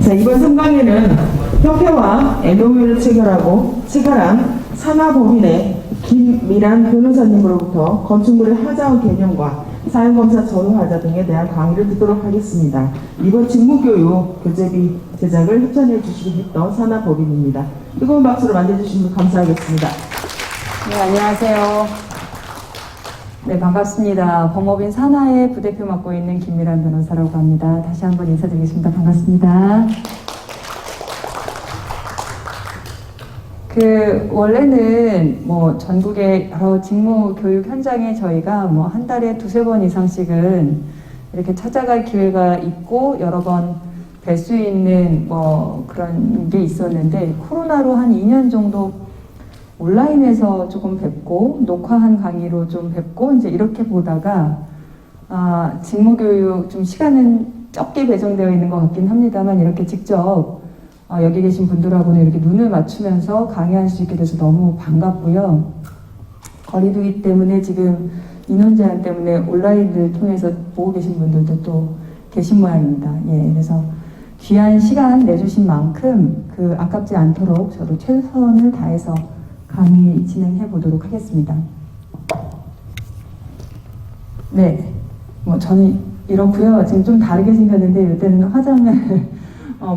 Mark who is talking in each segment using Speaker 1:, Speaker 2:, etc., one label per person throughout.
Speaker 1: 자, 이번 3강에는 협회와 MOU를 체결한 산하법인의 김미란 변호사님으로부터 건축물의 하자의 개념과 사용검사 전후하자 등에 대한 강의를 듣도록 하겠습니다. 이번 직무교육 교재비 제작을 협찬해 주시기로 했던 산하법인입니다. 뜨거운 박수로 맞이해주시면 감사하겠습니다.
Speaker 2: 네, 안녕하세요. 네, 반갑습니다. 법무법인 산하의 부대표 맡고 있는 김미란 변호사라고 합니다. 다시 한번 인사드리겠습니다. 반갑습니다. 원래는 전국의 여러 직무 교육 현장에 저희가 한 달에 두세 번 이상씩은 이렇게 찾아갈 기회가 있고 여러 번 뵐 수 있는 그런 게 있었는데, 코로나로 한 2년 정도 온라인에서 조금 뵙고 녹화한 강의로 좀 뵙고 이제 이렇게 보다가 직무교육 좀 시간은 적게 배정되어 있는 것 같긴 합니다만, 이렇게 직접 여기 계신 분들하고는 이렇게 눈을 맞추면서 강의할 수 있게 돼서 너무 반갑고요. 거리두기 때문에 지금 인원 제한 때문에 온라인을 통해서 보고 계신 분들도 또 계신 모양입니다. 예, 그래서 귀한 시간 내주신 만큼 아깝지 않도록 저도 최선을 다해서 강의 진행해 보도록 하겠습니다. 네, 저는 이렇고요. 지금 좀 다르게 생겼는데 이때는 화장을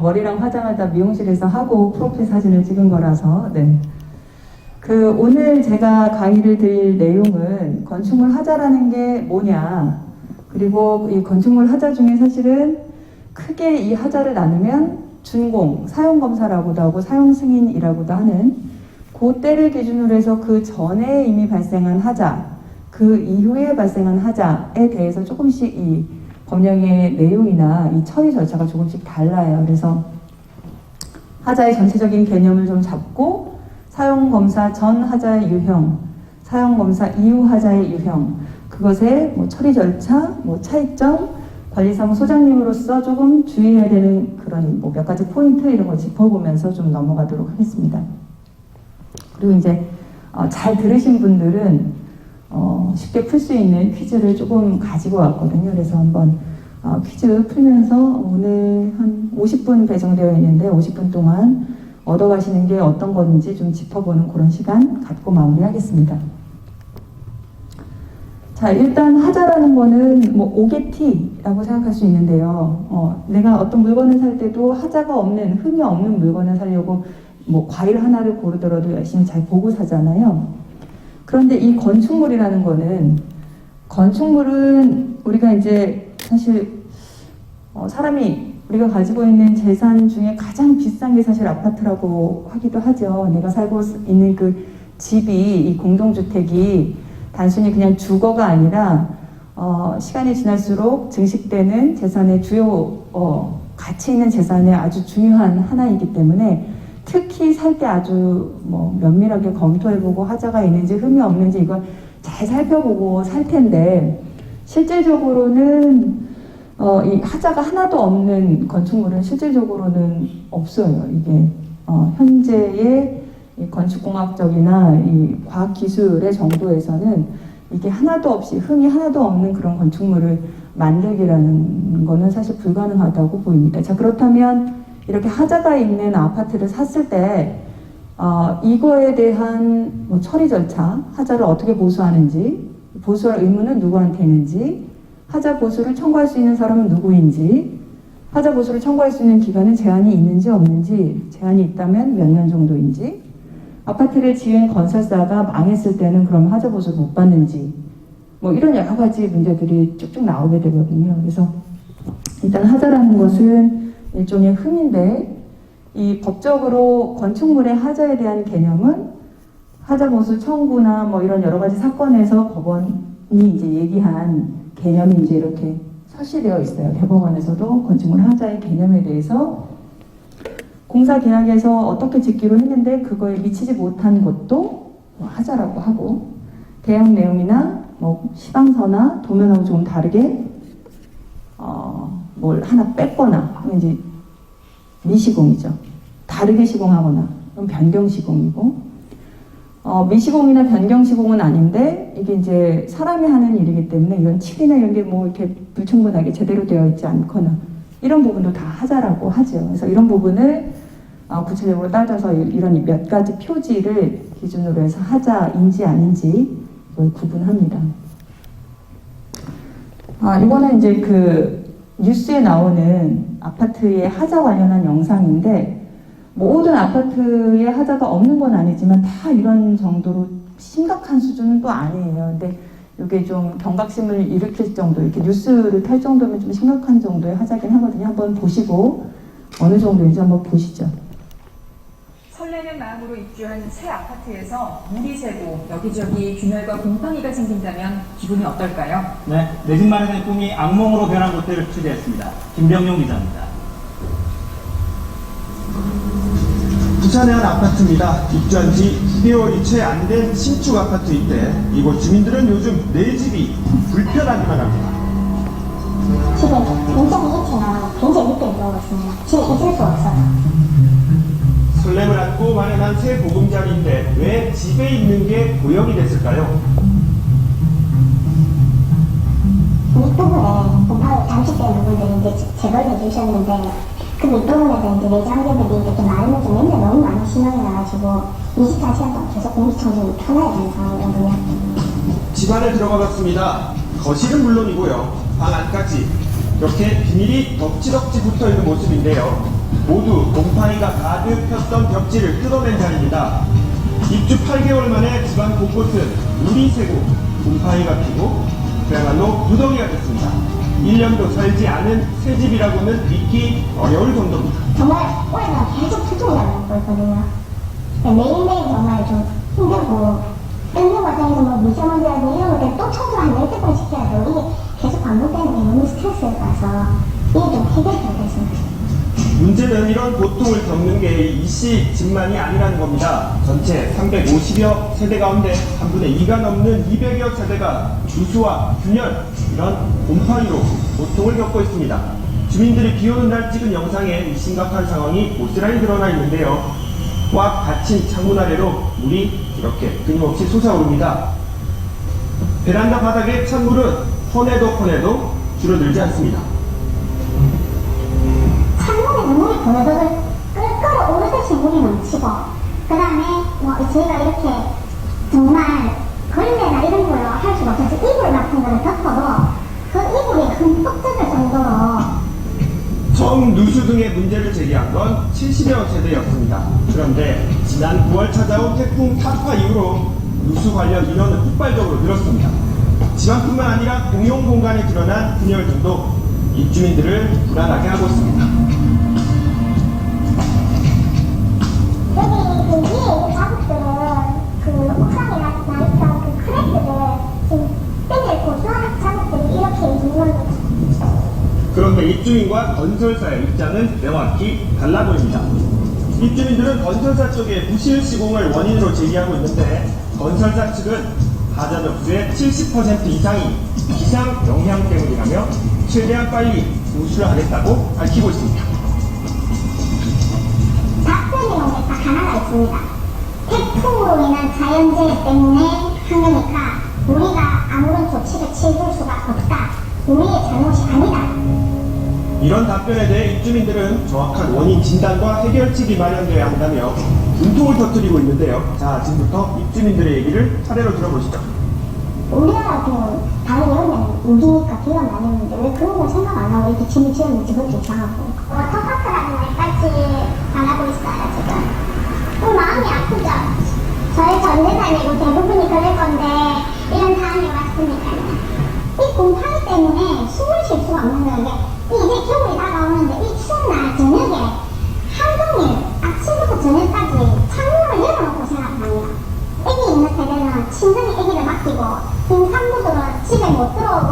Speaker 2: 머리랑 화장을 다 미용실에서 하고 프로필 사진을 찍은 거라서. 네. 오늘 제가 강의를 드릴 내용은 건축물 하자라는 게 뭐냐, 그리고 이 건축물 하자 중에 사실은 크게 이 하자를 나누면 준공, 사용검사라고도 하고 사용승인이라고도 하는 그 때를 기준으로 해서 그 전에 이미 발생한 하자, 그 이후에 발생한 하자에 대해서 조금씩 이 법령의 내용이나 이 처리 절차가 조금씩 달라요. 그래서 하자의 전체적인 개념을 좀 잡고 사용검사 전 하자의 유형, 사용검사 이후 하자의 유형, 그것의 처리 절차, 차이점, 관리사무 소장님으로서 조금 주의해야 되는 그런 몇 가지 포인트 이런 걸 짚어보면서 좀 넘어가도록 하겠습니다. 그리고 이제 잘 들으신 분들은 쉽게 풀 수 있는 퀴즈를 조금 가지고 왔거든요. 그래서 한번 퀴즈 풀면서 오늘 한 50분 배정되어 있는데 50분 동안 얻어가시는 게 어떤 건지 좀 짚어보는 그런 시간 갖고 마무리하겠습니다. 자, 일단 하자라는 거는 오개티라고 생각할 수 있는데요. 내가 어떤 물건을 살 때도 하자가 없는, 흠이 없는 물건을 사려고 과일 하나를 고르더라도 열심히 잘 보고 사잖아요. 그런데 이 건축물이라는 거는, 건축물은 우리가 이제 사실 사람이 우리가 가지고 있는 재산 중에 가장 비싼 게 사실 아파트라고 하기도 하죠. 내가 살고 있는 그 집이, 이 공동주택이 단순히 그냥 주거가 아니라 시간이 지날수록 증식되는 재산의 주요 가치 있는 재산의 아주 중요한 하나이기 때문에 특히 살 때 아주 면밀하게 검토해보고 하자가 있는지 흠이 없는지 이걸 잘 살펴보고 살 텐데, 실질적으로는 이 하자가 하나도 없는 건축물은 실질적으로는 없어요. 이게 현재의 이 건축공학적이나 이 과학기술의 정도에서는 이게 하나도 없이, 흠이 하나도 없는 그런 건축물을 만들기라는 거는 사실 불가능하다고 보입니다. 자, 그렇다면 이렇게 하자가 있는 아파트를 샀을 때 이거에 대한 처리 절차, 하자를 어떻게 보수하는지, 보수할 의무는 누구한테 있는지, 하자 보수를 청구할 수 있는 사람은 누구인지, 하자 보수를 청구할 수 있는 기간은 제한이 있는지 없는지, 제한이 있다면 몇 년 정도인지, 아파트를 지은 건설사가 망했을 때는 그럼 하자 보수를 못 받는지, 이런 여러 가지 문제들이 쭉쭉 나오게 되거든요. 그래서 일단 하자라는 것은 일종의 흠인데, 이 법적으로 건축물의 하자에 대한 개념은 하자 보수 청구나 이런 여러 가지 사건에서 법원이 이제 얘기한 개념이 이제 이렇게 설치되어 있어요. 대법원에서도 건축물 하자의 개념에 대해서 공사 계약에서 어떻게 짓기로 했는데 그거에 미치지 못한 것도 하자라고 하고, 계약 내용이나 시방서나 도면하고 조금 다르게 뭘 하나 뺐거나 이제 미시공이죠. 다르게 시공하거나 그럼 변경 시공이고, 미시공이나 변경 시공은 아닌데 이게 이제 사람이 하는 일이기 때문에 이런 칠이나 이런 게 이렇게 불충분하게 제대로 되어 있지 않거나 이런 부분도 다 하자라고 하죠. 그래서 이런 부분을 구체적으로 따져서 이런 몇 가지 표지를 기준으로 해서 하자인지 아닌지 그걸 구분합니다. 이거는 이제 그 뉴스에 나오는 아파트의 하자 관련한 영상인데 모든 아파트에 하자가 없는 건 아니지만 다 이런 정도로 심각한 수준은 또 아니에요. 근데 이게 좀 경각심을 일으킬 정도, 이렇게 뉴스를 탈 정도면 좀 심각한 정도의 하자긴 하거든요. 한번 보시고 어느 정도인지 한번 보시죠.
Speaker 3: 설레는 마음으로 입주한 새 아파트에서 물이 새고 여기저기 균열과 곰팡이가 생긴다면 기분이 어떨까요?
Speaker 4: 네, 내 집 마련의 꿈이 악몽으로 변한 곳들을 취재했습니다. 김병용 기자입니다.
Speaker 5: 부산의 한 아파트입니다. 입주한 지 9개월이 채 안 된 신축 아파트인데 이곳 주민들은 요즘 내 집이 불편하기만 합니다.
Speaker 6: 집에 굉장히 일체나 굉장히 늦게 들어오고 있습니다. 집에 있을 수 없어요.
Speaker 5: 설렘을 안고 마련한 새 보금자리인데 왜 집에 있는 게 고역이 됐을까요?
Speaker 6: 밑부분에 곰팡이 잠식되는 부분들이 이제 제거를 해주셨는데 그 밑부분에서 이제 내장재들이 이렇게 마르면 좀 냄새 너무 많이 심하게 나가지고 24시간 동안 계속 공기청정이 편해야 되는 상황이거든요.
Speaker 5: 집 안에 들어가 봤습니다. 거실은 물론이고요. 방 안까지 이렇게 비닐이 덕지덕지 붙어있는 모습인데요. 모두 곰팡이가 가득 폈던 벽지를 뜯어낸 자리입니다. 입주 8개월 만에 집안 곳곳은 물이 새고 곰팡이가 피고 그야말로 무더기가 됐습니다. 1년도 살지 않은 새 집이라고는 믿기 어려울 정도입니다.
Speaker 6: 정말 올해는 계속 수정이 나고 있거든요. 매일매일 정말 좀 힘들고 뜯는 과정에서 뭐 미세먼지라든지 이런 것들 또 청소 한 10번 시켜야 되고 이게 계속 반복되는 게 너무 스트레스라서 이게 좀 해결이 안 됐습니다.
Speaker 5: 문제는 이런 고통을 겪는 게 이씨 집만이 아니라는 겁니다. 전체 350여 세대 가운데 3분의 2가 넘는 200여 세대가 누수와 균열, 이런 곰팡이로 고통을 겪고 있습니다. 주민들이 비 오는 날 찍은 영상에 이 심각한 상황이 고스란히 드러나 있는데요. 꽉 닫힌 창문 아래로 물이 이렇게 끊임없이 솟아오릅니다. 베란다 바닥의 찬물은 퍼내도 줄어들지 않습니다.
Speaker 6: 창문에 물이 보내도록 끌어오르듯이 물이 넘치고 그 다음에 뭐 저희가 이렇게 정말 걸레나 이런 걸로 할 수가 없어서 이불 같은 거를 덮어도 그 이불이 흠뻑 젖을 정도로
Speaker 5: 처음 누수 등의 문제를 제기한 건 70여 세대였습니다. 그런데 지난 9월 찾아온 태풍 타파 이후로 누수 관련 인원은 폭발적으로 늘었습니다. 집안뿐만 아니라 공용 공간에 드러난 균열 등도 입주민들을 불안하게 하고 있습니다.
Speaker 6: 여기 그 위에 있는 자국들은 그 옥상에 나있던 그 크랙들을 지금 떼내고 수학 자국들이 이렇게 있는 걸로.
Speaker 5: 그런데 입주민과 건설사의 입장은 명확히 달라 보입니다. 입주민들은 건설사 쪽에 부실 시공을 원인으로 제기하고 있는데 건설사 측은 하자 접수의 70% 이상이 기상 영향 때문이라며 최대한 빨리 누수를 하겠다고 밝히고 있습니다.
Speaker 6: 답변이라는 게 딱 하나가 있습니다. 태풍으로 인한 자연재해 때문에 한 거니까 우리가 아무런 조치를 취해줄 수가 없다. 우리의 잘못이 아니다.
Speaker 5: 이런 답변에 대해 입주민들은 정확한 원인 진단과 해결책이 마련되어야 한다며 분통을 터뜨리고 있는데요. 자, 지금부터 입주민들의 얘기를 차례로 들어보시죠.
Speaker 6: 우리나라도 다른 여름에는 우기니까 비가 많이 오는데 왜 그런 걸 생각 안 하고 이렇게 짐을 지었는지 그것도 이상하고. 워터파크라는 말까지 바라고 있어요, 지금. 마음이 아프죠? 저희 전 재산이고 대부분이 그럴 건데 이런 상황이 왔으니까요. 이 곰팡이 때문에 숨을 쉴 수가 없는 건데 이제 겨울이 다가오는데 이 추운 날 저녁에 하루 종일 아침부터 저녁까지 창문을 열어놓고 생활합니다. 애기 있는 세대는 친정에 애기를 맡기고 임산부들은 집에 못 들어오고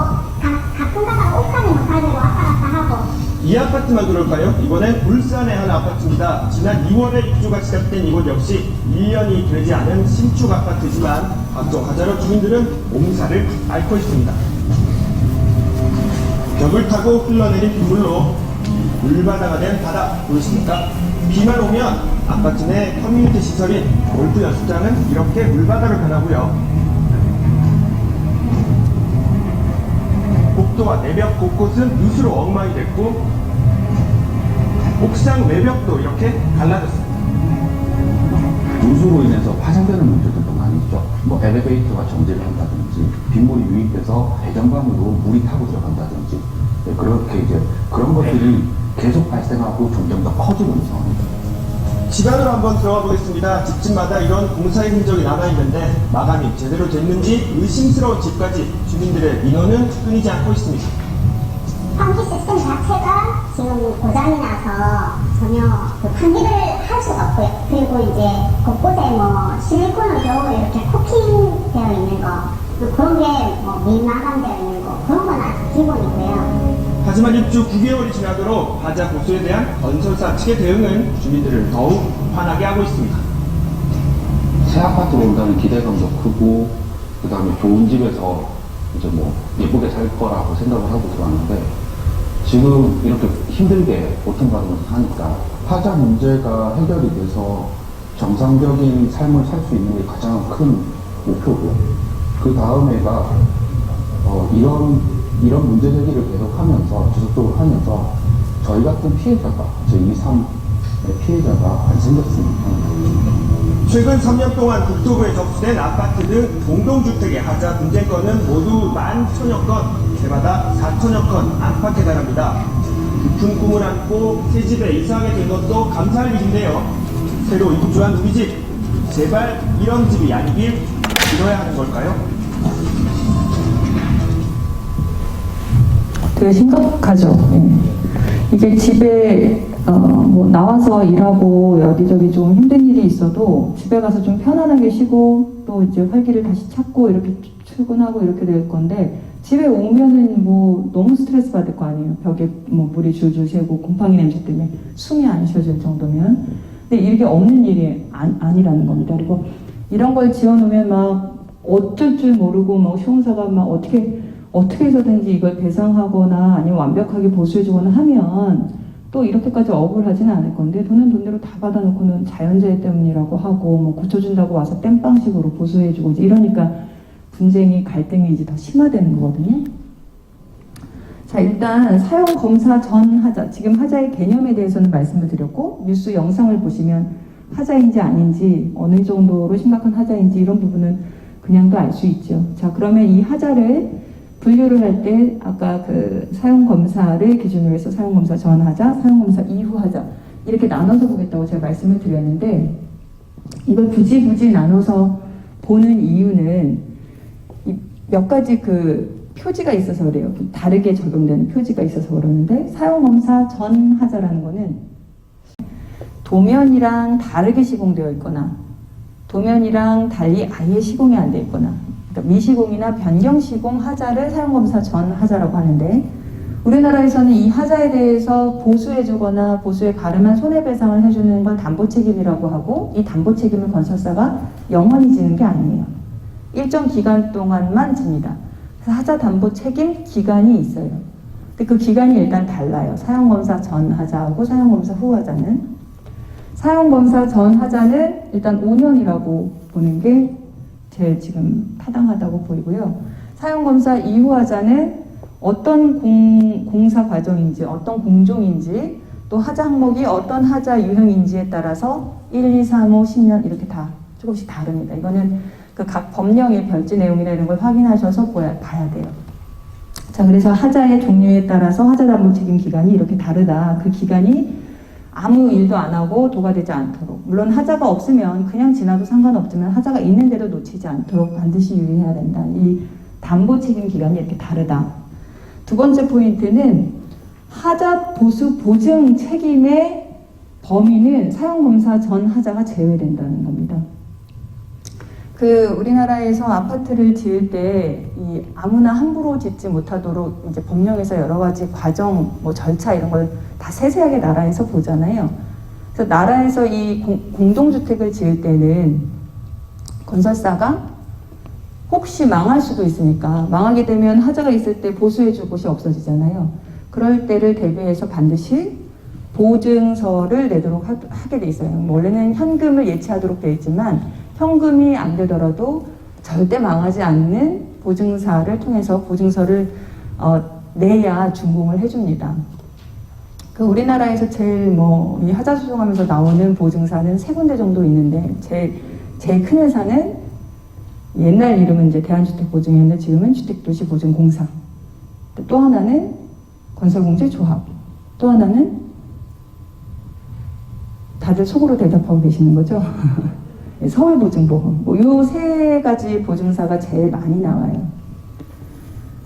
Speaker 6: 가끔 가다가 옷가림을 가지고 왔다 갔다 하고.
Speaker 5: 이 아파트만 그럴까요? 이번엔 울산의 한 아파트입니다. 지난 2월에 입주가 시작된 이곳 역시 1년이 되지 않은 신축 아파트지만 각종 하자로 주민들은 몸살을 앓고 있습니다. 벽을 타고 흘러내린 빗물로 물바다가 된 바다 보이십니까? 비만 오면 아파트 내 커뮤니티 시설인 골프 연습장은 이렇게 물바다로 변하고요. 복도와 내벽 곳곳은 누수로 엉망이 됐고 옥상 외벽도 이렇게 갈라졌습니다.
Speaker 7: 누수로 인해서 파생되는 문제들도 많이 있죠. 뭐 엘리베이터가 정지를 한다든지, 빗물이 유입돼서 배경관으로 물이 타고 들어간다든지, 네, 그렇게 이제 그런 것들이 계속 발생하고 점점 더 커지고 있는 상황입니다.
Speaker 5: 집 안으로 한번 들어가 보겠습니다. 집집마다 이런 공사의 흔적이 남아있는데 마감이 제대로 됐는지 의심스러운 집까지 주민들의 민원은 끊이지 않고 있습니다.
Speaker 6: 환기 시스템 자체가 지금 고장이 나서 전혀 그 환기를 할 수가 없고요. 그리고 이제 곳곳에 뭐 실리콘을 겨우 이렇게 코팅되어 있는 거, 그런 게 뭐 미마감되어 있는 거, 그런 건 아주 기본이고요.
Speaker 5: 하지만 입주 9개월이 지나도록 하자 보수에 대한 건설사 측의 대응은 주민들을 더욱 화나게 하고 있습니다.
Speaker 7: 새 아파트 온다는 기대감도 크고, 그 다음에 좋은 집에서 이제 뭐 예쁘게 살 거라고 생각을 하고 들어왔는데, 지금 이렇게 힘들게 고통받으면서 사니까 하자 문제가 해결이 돼서 정상적인 삶을 살 수 있는 게 가장 큰 목표고요. 그 다음에가 이런 문제 제기를 계속하면서 지속적으로 하면서 저희 같은 피해자가 제2, 3의 피해자가 안 생겼으면 합니다.
Speaker 5: 최근 3년 동안 국토부에 접수된 아파트 등 공동주택의 하자 분쟁건은 모두 11,000여 건, 해마다 4,000여 건 안팎에 달합니다. 깊은 꿈을 안고 새 집에 이사하게 된 것도 감사할 일인데요. 새로 입주한 우리 집, 제발 이런 집이 아니길 빌어야 하는 걸까요?
Speaker 2: 되게 심각하죠. 예. 이게 집에 뭐 나와서 일하고 여기저기 좀 힘든 일이 있어도 집에 가서 좀 편안하게 쉬고 또 이제 활기를 다시 찾고 이렇게 출근하고 이렇게 될 건데, 집에 오면은 뭐 너무 스트레스 받을 거 아니에요. 벽에 뭐 물이 줄줄 새고 곰팡이 냄새 때문에 숨이 안 쉬어질 정도면. 근데 이게 없는 일이 아니라는 겁니다. 그리고 이런 걸 지어놓으면 막 어쩔 줄 모르고 막 시공사가 막 어떻게 해서든지 이걸 배상하거나 아니면 완벽하게 보수해주거나 하면 또 이렇게까지 억울하지는 않을 건데, 돈은 돈대로 다 받아놓고는 자연재해 때문이라고 하고 뭐 고쳐준다고 와서 땜빵식으로 보수해주고 이제 이러니까 분쟁이, 갈등이 이제 더 심화되는 거거든요. 자, 일단 사용검사 전 하자, 지금 하자의 개념에 대해서는 말씀을 드렸고, 뉴스 영상을 보시면 하자인지 아닌지, 어느 정도로 심각한 하자인지 이런 부분은 그냥도 알 수 있죠. 자, 그러면 이 하자를 분류를 할 때 아까 그 사용검사를 기준으로 해서 사용검사 전 하자, 사용검사 이후 하자 이렇게 나눠서 보겠다고 제가 말씀을 드렸는데, 이걸 굳이 나눠서 보는 이유는 몇 가지 그 표지가 있어서 그래요. 다르게 적용되는 표지가 있어서 그러는데, 사용검사 전 하자라는 거는 도면이랑 다르게 시공되어 있거나 도면이랑 달리 아예 시공이 안 돼 있거나, 그러니까 미시공이나 변경 시공 하자를 사용검사 전 하자라고 하는데, 우리나라에서는 이 하자에 대해서 보수해주거나 보수에 가름한 손해배상을 해주는 걸 담보책임이라고 하고, 이 담보책임을 건설사가 영원히 지는 게 아니에요. 일정 기간 동안만 집니다. 그래서 하자 담보 책임 기간이 있어요. 근데 그 기간이 일단 달라요. 사용검사 전 하자하고 사용검사 후 하자는. 사용검사 전 하자는 일단 5년이라고 보는 게 제일 지금 타당하다고 보이고요. 사용검사 이후 하자는 어떤 공사 과정인지, 어떤 공종인지, 또 하자 항목이 어떤 하자 유형인지에 따라서 1, 2, 3, 5, 10년 이렇게 다 조금씩 다릅니다. 이거는 그 각 법령의 별지 내용이나 이런 걸 확인하셔서 봐야 돼요. 자, 그래서 하자의 종류에 따라서 하자 담보 책임 기간이 이렇게 다르다. 그 기간이 아무 일도 안 하고 도과되지 않도록, 물론 하자가 없으면 그냥 지나도 상관없지만 하자가 있는데도 놓치지 않도록 반드시 유의해야 된다. 이 담보 책임 기간이 이렇게 다르다. 두 번째 포인트는 하자 보수 보증 책임의 범위는 사용검사 전 하자가 제외된다는 겁니다. 우리나라에서 아파트를 지을 때 이 아무나 함부로 짓지 못하도록 이제 법령에서 여러 가지 과정, 뭐 절차 이런 걸 다 세세하게 나라에서 보잖아요. 그래서 나라에서 이 공동주택을 지을 때는 건설사가 혹시 망할 수도 있으니까, 망하게 되면 하자가 있을 때 보수해줄 곳이 없어지잖아요. 그럴 때를 대비해서 반드시 보증서를 내도록 하게 돼 있어요. 원래는 현금을 예치하도록 돼 있지만 현금이 안 되더라도 절대 망하지 않는 보증사를 통해서 보증서를 내야 준공을 해줍니다. 그 우리나라에서 제일 이 하자 소송하면서 나오는 보증사는 3군데 정도 있는데 제일 큰 회사는 옛날 이름은 이제 대한주택보증이었는데 지금은 주택도시보증공사. 또 하나는 건설공제조합. 또 하나는 다들 속으로 대답하고 계시는 거죠. 서울보증보험. 요 3가지 보증사가 제일 많이 나와요.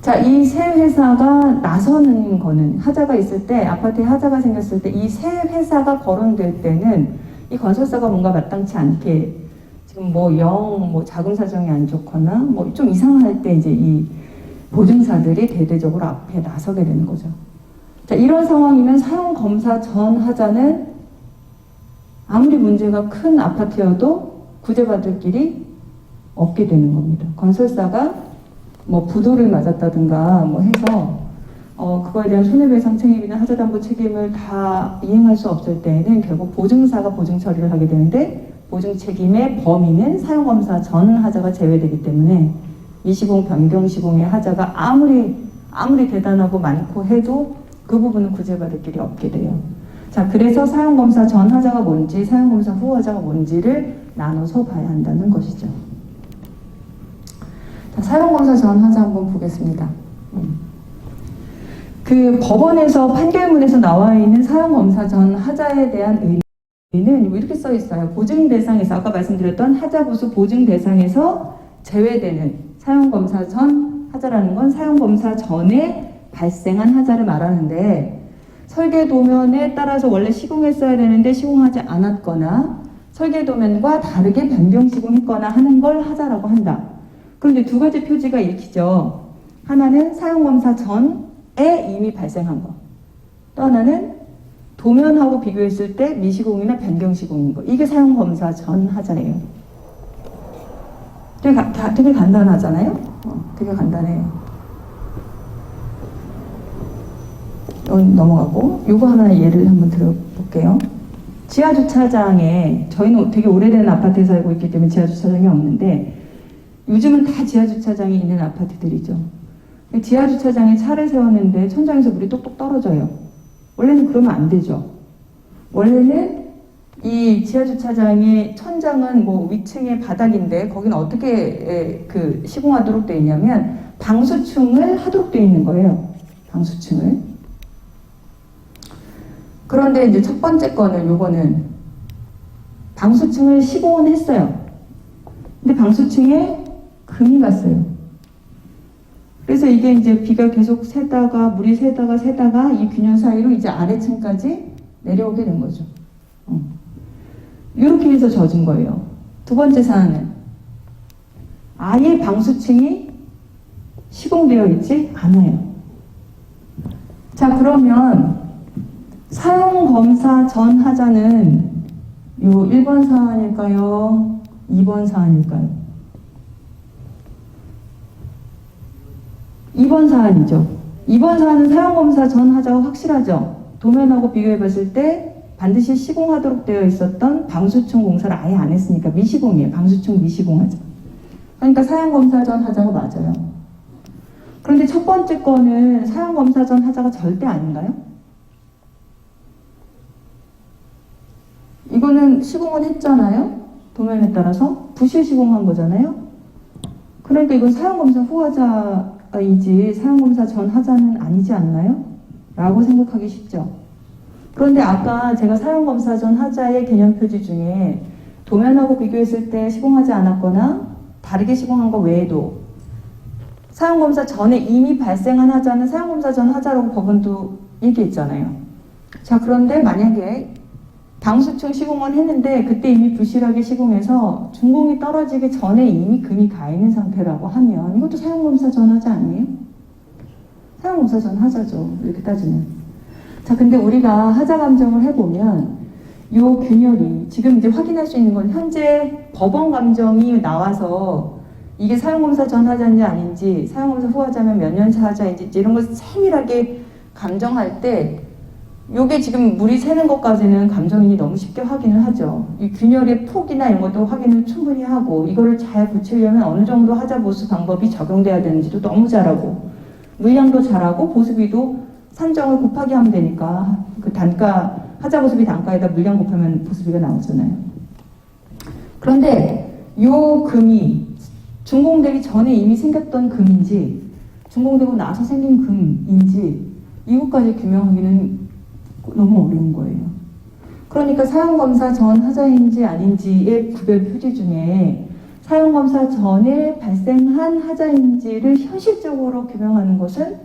Speaker 2: 자, 이 세 회사가 나서는 거는 하자가 있을 때, 아파트에 하자가 생겼을 때 이 세 회사가 거론될 때는 이 건설사가 뭔가 마땅치 않게 지금 자금 사정이 안 좋거나 좀 이상할 때 이제 이 보증사들이 대대적으로 앞에 나서게 되는 거죠. 자, 이런 상황이면 사용검사 전 하자는 아무리 문제가 큰 아파트여도 구제받을 길이 없게 되는 겁니다. 건설사가 부도를 맞았다든가 해서 그거에 대한 손해배상 책임이나 하자담보 책임을 다 이행할 수 없을 때에는 결국 보증사가 보증 처리를 하게 되는데 보증 책임의 범위는 사용검사 전 하자가 제외되기 때문에 미시공, 변경시공의 하자가 아무리 대단하고 많고 해도 그 부분은 구제받을 길이 없게 돼요. 자, 그래서 사용검사 전 하자가 뭔지, 사용검사 후 하자가 뭔지를 나눠서 봐야 한다는 것이죠. 자, 사용검사 전 하자 한번 보겠습니다. 그 법원에서 판결문에서 나와 있는 사용검사 전 하자에 대한 의미는 이렇게 써 있어요. 보증 대상에서, 아까 말씀드렸던 하자부수 보증 대상에서 제외되는 사용검사 전 하자라는 건 사용검사 전에 발생한 하자를 말하는데, 설계도면에 따라서 원래 시공했어야 되는데 시공하지 않았거나 설계도면과 다르게 변경 시공했거나 하는 걸 하자라고 한다. 그런데 2가지 표지가 읽히죠. 하나는 사용검사 전에 이미 발생한 거. 또 하나는 도면하고 비교했을 때 미시공이나 변경 시공인 거. 이게 사용검사 전 하자예요. 되게 간단하잖아요. 되게 간단해요. 넘어가고 요거 하나 예를 한번 들어볼게요. 지하주차장에, 저희는 되게 오래된 아파트에 살고 있기 때문에 지하주차장이 없는데 요즘은 다 지하주차장이 있는 아파트들이죠. 지하주차장에 차를 세웠는데 천장에서 물이 똑똑 떨어져요. 원래는 그러면 안 되죠. 원래는 이 지하주차장의 천장은 위층의 바닥인데 거기는 어떻게 시공하도록 되어 있냐면 방수층을 하도록 되어 있는 거예요. 방수층을. 그런데 이제 첫 번째 거는 요거는 방수층을 시공은 했어요. 근데 방수층에 금이 갔어요. 그래서 이게 이제 비가 계속 새다가 물이 새다가 이 균열 사이로 이제 아래층까지 내려오게 된 거죠. 이렇게 해서 젖은 거예요. 2번째 사안은 아예 방수층이 시공되어 있지 않아요. 자, 그러면 사용검사 전 하자는 요 1번 사안일까요? 2번 사안일까요? 2번 사안이죠. 2번 사안은 사용검사 전 하자가 확실하죠. 도면하고 비교해봤을 때 반드시 시공하도록 되어 있었던 방수층 공사를 아예 안 했으니까 미시공이에요. 방수층 미시공하자. 그러니까 사용검사 전 하자가 맞아요. 그런데 첫 번째 거는 사용검사 전 하자가 절대 아닌가요? 이거는 시공은 했잖아요. 도면에 따라서 부실 시공한 거잖아요. 그러니까 이건 사용검사 후 하자이지 사용검사 전 하자는 아니지 않나요? 라고 생각하기 쉽죠. 그런데 아까 제가 사용검사 전 하자의 개념 표지 중에 도면하고 비교했을 때 시공하지 않았거나 다르게 시공한 거 외에도 사용검사 전에 이미 발생한 하자는 사용검사 전 하자라고 법원도 얘기했잖아요. 자, 그런데 만약에 방수층 시공은 했는데 그때 이미 부실하게 시공해서 준공이 떨어지기 전에 이미 금이 가 있는 상태라고 하면 이것도 사용검사 전 하자 아니에요? 사용검사 전 하자죠. 이렇게 따지면. 자, 근데 우리가 하자 감정을 해보면 요 균열이 지금 이제 확인할 수 있는 건 현재 법원 감정이 나와서 이게 사용검사 전 하자인지 아닌지 사용검사 후 하자면 몇 년차 하자인지 이런 걸 세밀하게 감정할 때 요게 지금 물이 새는 것까지는 감정인이 너무 쉽게 확인을 하죠. 이 균열의 폭이나 이런 것도 확인을 충분히 하고 이거를 잘 붙이려면 어느 정도 하자 보수 방법이 적용돼야 되는지도 너무 잘하고 물량도 잘하고 보수비도 산정을 곱하기 하면 되니까 그 단가, 하자 보수비 단가에다 물량 곱하면 보수비가 나오잖아요. 그런데 요 금이 준공되기 전에 이미 생겼던 금인지 준공되고 나서 생긴 금인지 이것까지 규명하기는 너무 어려운 거예요. 그러니까 사용검사 전 하자인지 아닌지의 구별 표지 중에 사용검사 전에 발생한 하자인지를 현실적으로 규명하는 것은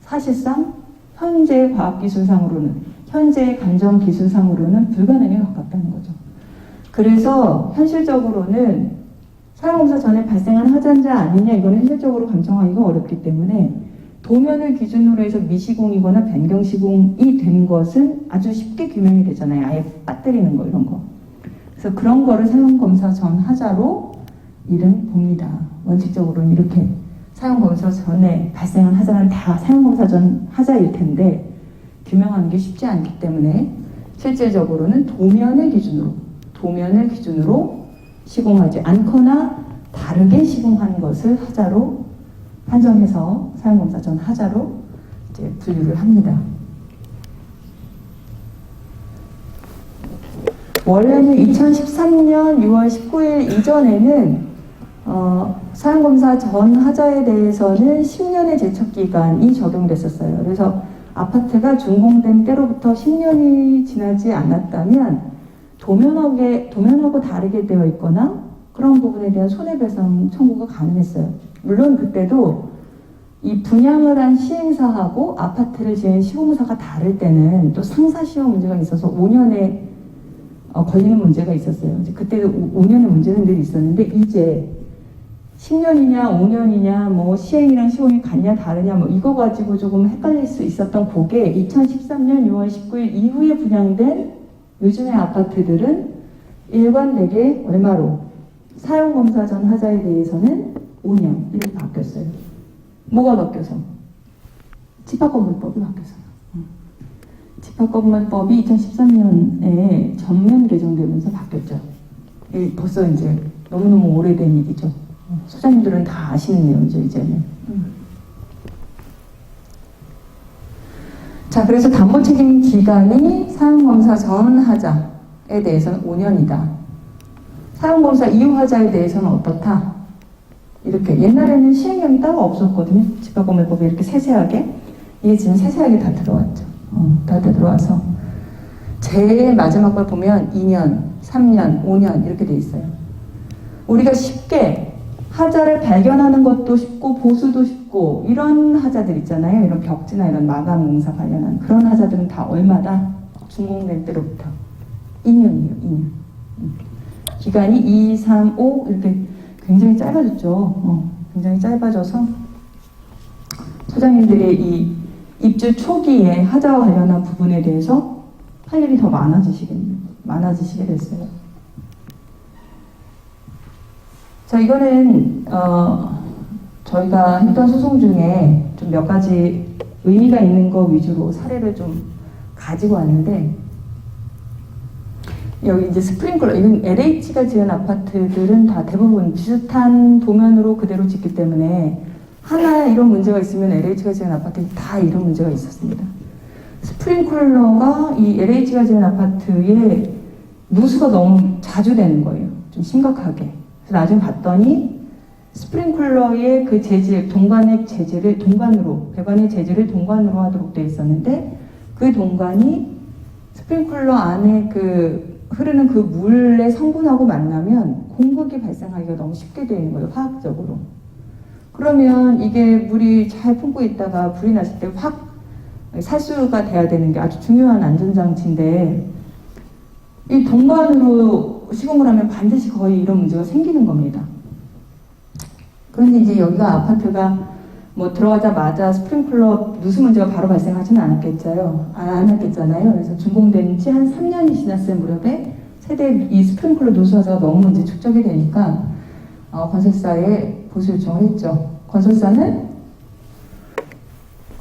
Speaker 2: 사실상 현재 과학기술상으로는, 현재 감정기술상으로는 불가능에 가깝다는 거죠. 그래서 현실적으로는 사용검사 전에 발생한 하자인지 아니냐 이거는 현실적으로 감정하기가 어렵기 때문에 도면을 기준으로 해서 미시공이거나 변경시공이 된 것은 아주 쉽게 규명이 되잖아요. 아예 빠뜨리는 거 이런 거. 그래서 그런 거를 사용검사 전 하자로 일은 봅니다. 원칙적으로는 이렇게 사용검사 전에 발생한 하자는 다 사용검사 전 하자일 텐데 규명하는 게 쉽지 않기 때문에 실질적으로는 도면을 기준으로 시공하지 않거나 다르게 시공한 것을 하자로 판정해서 사용검사 전 하자로 이제 분류를 합니다. 원래는 2013년 6월 19일 이전에는 사용검사 전 하자에 대해서는 10년의 제척기간이 적용됐었어요. 그래서 아파트가 준공된 때로부터 10년이 지나지 않았다면 도면하고 다르게 되어 있거나 그런 부분에 대한 손해배상 청구가 가능했어요. 물론 그때도 이 분양을 한 시행사하고 아파트를 지은 시공사가 다를 때는 또 상사시효 문제가 있어서 5년에 걸리는 문제가 있었어요. 이제 그때도 5년의 문제는 늘 있었는데 이제 10년이냐 5년이냐 뭐 시행이랑 시공이 같냐 다르냐 뭐 이거 가지고 조금 헷갈릴 수 있었던 그게 2013년 6월 19일 이후에 분양된 요즘의 아파트들은 일관되게 얼마로 사용검사 전 하자에 대해서는 5년 이렇게 바뀌었어요. 뭐가 바뀌어서? 집합건물법이 바뀌었어요. 집합건물법이 2013년에 전면 개정되면서 바뀌었죠. 벌써 이제 너무너무 오래된 일이죠. 소장님들은 다 아시는 내용이죠, 이제는. 자, 그래서 담보 책임 기간이 사용검사 전 하자에 대해서는 5년이다. 사용검사 이후 하자에 대해서는 어떻다? 이렇게. 옛날에는 시행령이 따로 없었거든요. 집합건물법에 이렇게 세세하게. 이게 지금 세세하게 다 들어왔죠. 다 들어와서. 제일 마지막 걸 보면 2년, 3년, 5년 이렇게 돼 있어요. 우리가 쉽게 하자를 발견하는 것도 쉽고 보수도 쉽고 이런 하자들 있잖아요. 이런 벽지나 이런 마감 공사 관련한 그런 하자들은 다 얼마다? 준공된 때로부터 2년이에요. 2년. 기간이 2, 3, 5 이렇게 굉장히 짧아졌죠. 굉장히 짧아져서 소장님들의 이 입주 초기에 하자와 관련한 부분에 대해서 할 일이 더 많아지시게 됐어요. 자, 이거는 저희가 했던 소송 중에 좀 몇 가지 의미가 있는 거 위주로 사례를 좀 가지고 왔는데 여기 이제 스프링클러, 이건 LH가 지은 아파트들은 다 대부분 비슷한 도면으로 그대로 짓기 때문에 하나 이런 문제가 있으면 LH가 지은 아파트에 다 이런 문제가 있었습니다. 스프링클러가 이 LH가 지은 아파트에 누수가 너무 자주 되는 거예요. 좀 심각하게. 그래서 나중에 봤더니 스프링클러의 그 재질, 배관의 재질을 동관으로 하도록 되어 있었는데 그 동관이 스프링클러 안에 흐르는 그 물의 성분하고 만나면 공극이 발생하기가 너무 쉽게 되어 있는 거예요, 화학적으로. 그러면 이게 물이 잘 품고 있다가 불이 났을 때 확 살수가 돼야 되는 게 아주 중요한 안전장치인데 이 동관으로 시공을 하면 반드시 거의 이런 문제가 생기는 겁니다. 그런데 이제 여기가 아파트가 뭐 들어가자마자 스프링클러 누수 문제가 바로 발생하지는 않았겠잖아요. 그래서 준공된 지 한 3년이 지났을 무렵에 세대 이 스프링클러 누수 하자가 너무 이제 축적이 되니까 건설사에 보수 요청을 했죠. 건설사는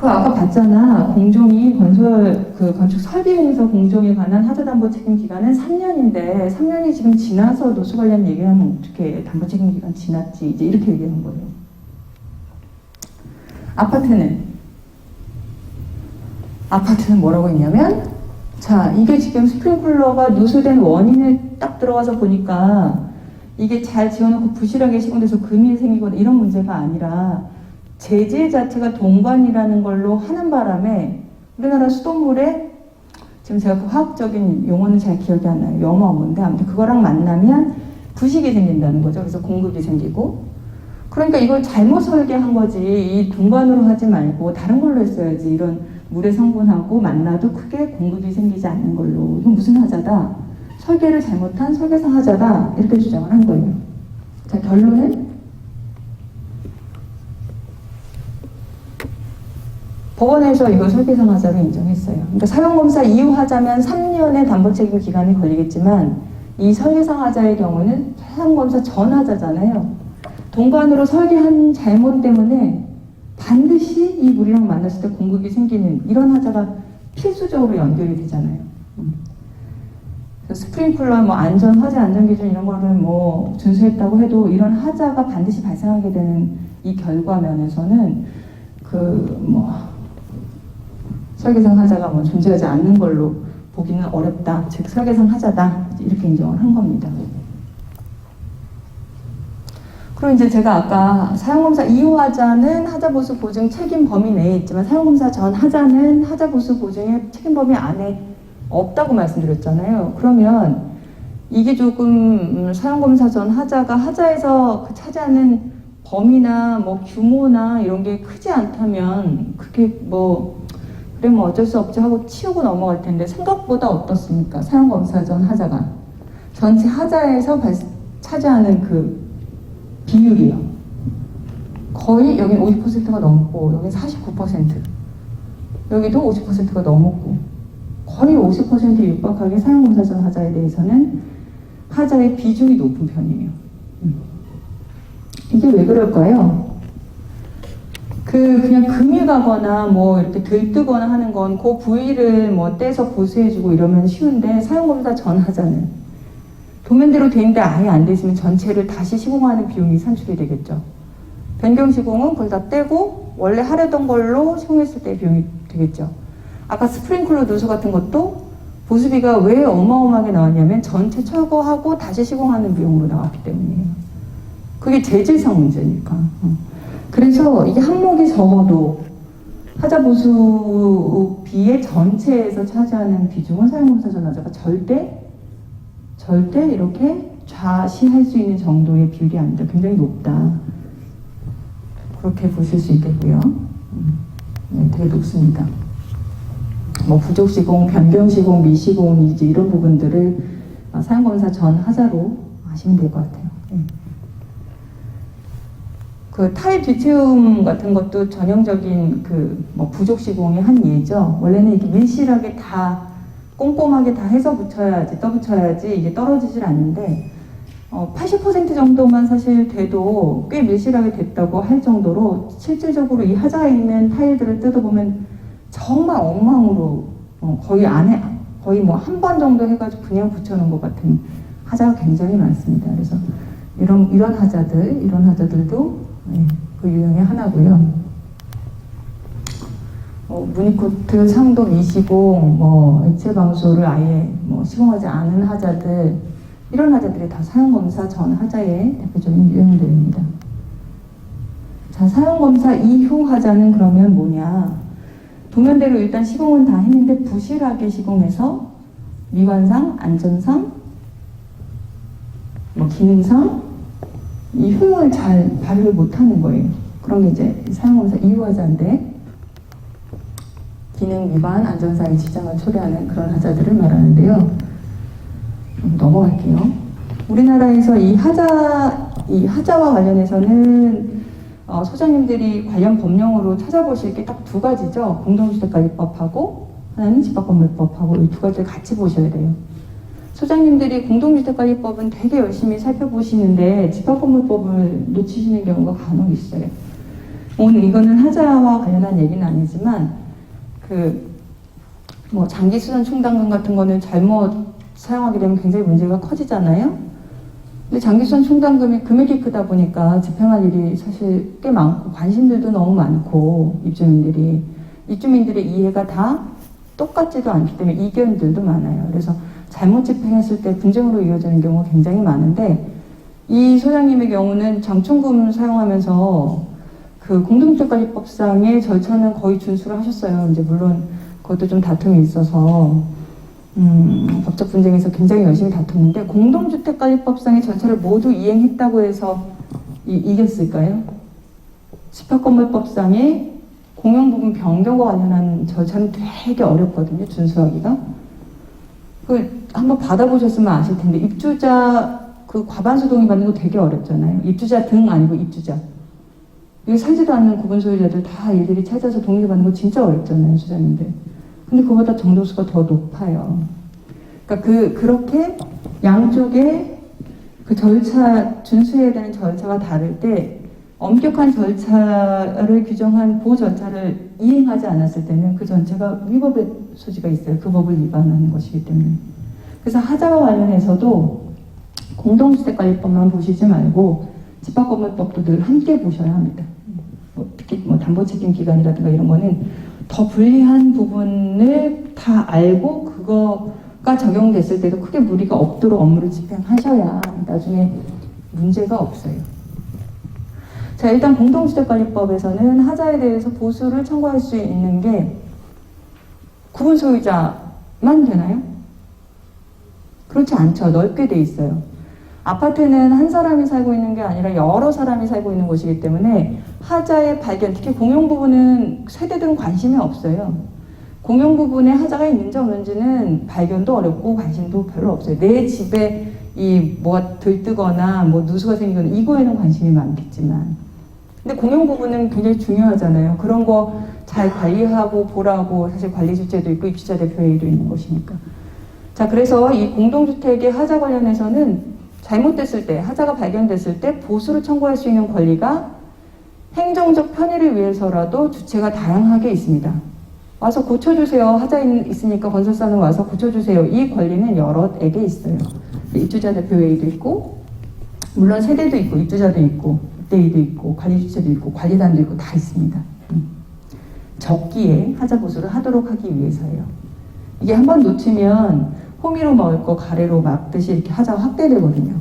Speaker 2: 아까 봤잖아. 공정이 건축 설비공사 공정에 관한 하자담보 책임 기간은 3년인데 3년이 지금 지나서 노수 관련 얘기를 하면 어떻게 담보 책임 기간 지났지 이제 이렇게 얘기하는 거예요. 아파트는 아파트는 뭐라고 했냐면, 자, 이게 지금 스프링클러가 누수된 원인을 딱 들어가서 보니까 이게 잘 지어놓고 부실하게 시공돼서 금이 생기거나 이런 문제가 아니라 재질 자체가 동관이라는 걸로 하는 바람에 우리나라 수돗물에 지금 제가 그 화학적인 용어는 잘 기억이 안 나요. 영어 뭔데 아무튼 그거랑 만나면 부식이 생긴다는 거죠. 그래서 공급이 생기고. 그러니까 이걸 잘못 설계한 거지. 이 동관으로 하지 말고 다른 걸로 했어야지. 이런 물의 성분하고 만나도 크게 공급이 생기지 않는 걸로. 이건 무슨 하자다? 설계를 잘못한 설계상 하자다. 이렇게 주장을 한 거예요. 자, 결론은 법원에서 이거 설계상 하자로 인정했어요. 그러니까 사용검사 이후 하자면 3년의 담보책임 기간이 걸리겠지만 이 설계상 하자의 경우는 사용검사 전 하자잖아요. 동관으로 설계한 잘못 때문에 반드시 이 물이랑 만났을 때 공급이 생기는 이런 하자가 필수적으로 연결이 되잖아요. 스프링클러 뭐 안전 화재 안전 기준 이런 거를 뭐 준수했다고 해도 이런 하자가 반드시 발생하게 되는 이 결과 면에서는 그 뭐 설계상 하자가 뭐 존재하지 않는 걸로 보기는 어렵다. 즉 설계상 하자다. 이렇게 인정을 한 겁니다. 그리고 이제 제가 아까 사용검사 이후 하자는 하자보수 보증 책임 범위 내에 있지만 사용검사 전 하자는 하자보수 보증의 책임 범위 안에 없다고 말씀드렸잖아요. 그러면 이게 조금 사용검사 전 하자가 하자에서 그 차지하는 범위나 뭐 규모나 이런 게 크지 않다면 그게 뭐 그래 뭐 어쩔 수 없지 하고 치우고 넘어갈 텐데 생각보다 어떻습니까? 사용검사 전 하자가 전체 하자에서 차지하는 그 비율이요. 거의 여기는 50%가 넘고 여기는 49%, 여기도 50%가 넘었고 거의 50%에 육박하게 사용검사 전 하자에 대해서는 하자의 비중이 높은 편이에요. 이게 왜 그럴까요? 그냥 금이 가거나 뭐 이렇게 들뜨거나 하는 건 그 부위를 뭐 떼서 보수해주고 이러면 쉬운데 사용검사 전 하자는 도면대로 돼 있는데 아예 안 돼 있으면 전체를 다시 시공하는 비용이 산출이 되겠죠. 변경 시공은 그걸 다 떼고 원래 하려던 걸로 시공했을 때 비용이 되겠죠. 아까 스프링클러 누수 같은 것도 보수비가 왜 어마어마하게 나왔냐면 전체 철거하고 다시 시공하는 비용으로 나왔기 때문이에요. 그게 재질상 문제니까. 그래서 이게 항목이 적어도 하자보수비의 전체에서 차지하는 비중은 사용검사 전 하자가 절대 이렇게 좌시할 수 있는 정도의 비율이 아니다. 굉장히 높다. 그렇게 보실 수 있겠고요. 네, 되게 높습니다. 뭐 부족 시공, 변경 시공, 미시공 이제 이런 부분들을 사용검사 전 하자로 하시면 될 것 같아요. 네. 그 타일 뒤채움 같은 것도 전형적인 그 뭐 부족 시공의 한 예죠. 원래는 이렇게 밀실하게 다 꼼꼼하게 다 해서 떠붙여야지 이게 떨어지질 않는데 80% 정도만 사실 돼도 꽤 밀실하게 됐다고 할 정도로 실질적으로 이 하자에 있는 타일들을 뜯어보면 정말 엉망으로 거의 안에 거의 뭐 한 번 정도 해가지고 그냥 붙여놓은 것 같은 하자가 굉장히 많습니다. 그래서 이런 하자들도 그 유형의 하나고요. 무늬코트, 상도 미시공, 액체 방수를 아예 시공하지 않은 하자들, 이런 하자들이 다 사용검사 전 하자의 대표적인 유형들입니다. 자, 사용검사 이후 하자는 그러면 뭐냐? 도면대로 일단 시공은 다 했는데 부실하게 시공해서 미관상, 안전상, 기능상 이 효용을 잘 발휘를 못하는 거예요. 그런 게 이제 사용검사 이후 하자인데 기능, 미관, 안전상의 지장을 초래하는 그런 하자들을 말하는데요. 넘어갈게요. 우리나라에서 이 하자와 관련해서는 소장님들이 관련 법령으로 찾아보실 게 딱 두 가지죠. 공동주택관리법하고 하나는 집합건물법하고 이 두 가지를 같이 보셔야 돼요. 소장님들이 공동주택관리법은 되게 열심히 살펴보시는데 집합건물법을 놓치시는 경우가 간혹 있어요. 오늘 이거는 하자와 관련한 얘기는 아니지만 장기수선 충당금 같은 거는 잘못 사용하게 되면 굉장히 문제가 커지잖아요. 근데 장기수선 충당금이 금액이 크다 보니까 집행할 일이 사실 꽤 많고 관심들도 너무 많고 입주민들의 이해가 다 똑같지도 않기 때문에 이견들도 많아요. 그래서 잘못 집행했을 때 분쟁으로 이어지는 경우가 굉장히 많은데 이 소장님의 경우는 장충금을 사용하면서 그 공동주택관리법상의 절차는 거의 준수를 하셨어요. 이제 물론 그것도 좀 다툼이 있어서 법적 분쟁에서 굉장히 열심히 다퉜는데 공동주택관리법상의 절차를 모두 이행했다고 해서 이겼을까요? 집합건물법상의 공용부분 변경과 관련한 절차는 되게 어렵거든요. 준수하기가. 그 한번 받아보셨으면 아실 텐데 입주자 그 과반수 동의 받는 거 되게 어렵잖아요. 입주자 등 아니고 입주자. 여기 살지도 않는 구분 소유자들 다 일일이 찾아서 동의 받는 거 진짜 어렵잖아요, 소장님들. 근데 그보다 정도수가 더 높아요. 그러니까 그렇게 양쪽에 그 절차 준수해야 되는 절차가 다를 때 엄격한 절차를 규정한 그 절차를 이행하지 않았을 때는 그 전체가 위법의 소지가 있어요. 그 법을 위반하는 것이기 때문에. 그래서 하자와 관련해서도 공동주택관리법만 보시지 말고 집합건물법도 늘 함께 보셔야 합니다. 특히 뭐 담보책임기간이라든가 이런 거는 더 불리한 부분을 다 알고 그거가 적용됐을 때도 크게 무리가 없도록 업무를 집행하셔야 나중에 문제가 없어요. 자, 일단 공동주택관리법에서는 하자에 대해서 보수를 청구할 수 있는 게 구분 소유자만 되나요? 그렇지 않죠. 넓게 돼 있어요. 아파트는 한 사람이 살고 있는 게 아니라 여러 사람이 살고 있는 곳이기 때문에 하자의 발견, 특히 공용 부분은 세대들은 관심이 없어요. 공용 부분에 하자가 있는지 없는지는 발견도 어렵고 관심도 별로 없어요. 내 집에 이 뭐가 들뜨거나 뭐 누수가 생기거나 이거에는 관심이 많겠지만, 근데 공용 부분은 굉장히 중요하잖아요. 그런 거 잘 관리하고 보라고 사실 관리 주체도 있고 입주자 대표회의도 있는 것이니까. 자, 그래서 이 공동주택의 하자 관련해서는 잘못됐을 때, 하자가 발견됐을 때 보수를 청구할 수 있는 권리가 행정적 편의를 위해서라도 주체가 다양하게 있습니다. 와서 고쳐주세요. 하자 있으니까 건설사는 와서 고쳐주세요. 이 권리는 여럿에게 있어요. 입주자 대표회의도 있고, 물론 세대도 있고, 입주자도 있고, 입대의도 있고, 관리주체도 있고, 관리단도 있고 다 있습니다. 적기에 하자 보수를 하도록 하기 위해서예요. 이게 한번 놓치면 호미로 먹을 거 가래로 막듯이 이렇게 하자가 확대되거든요.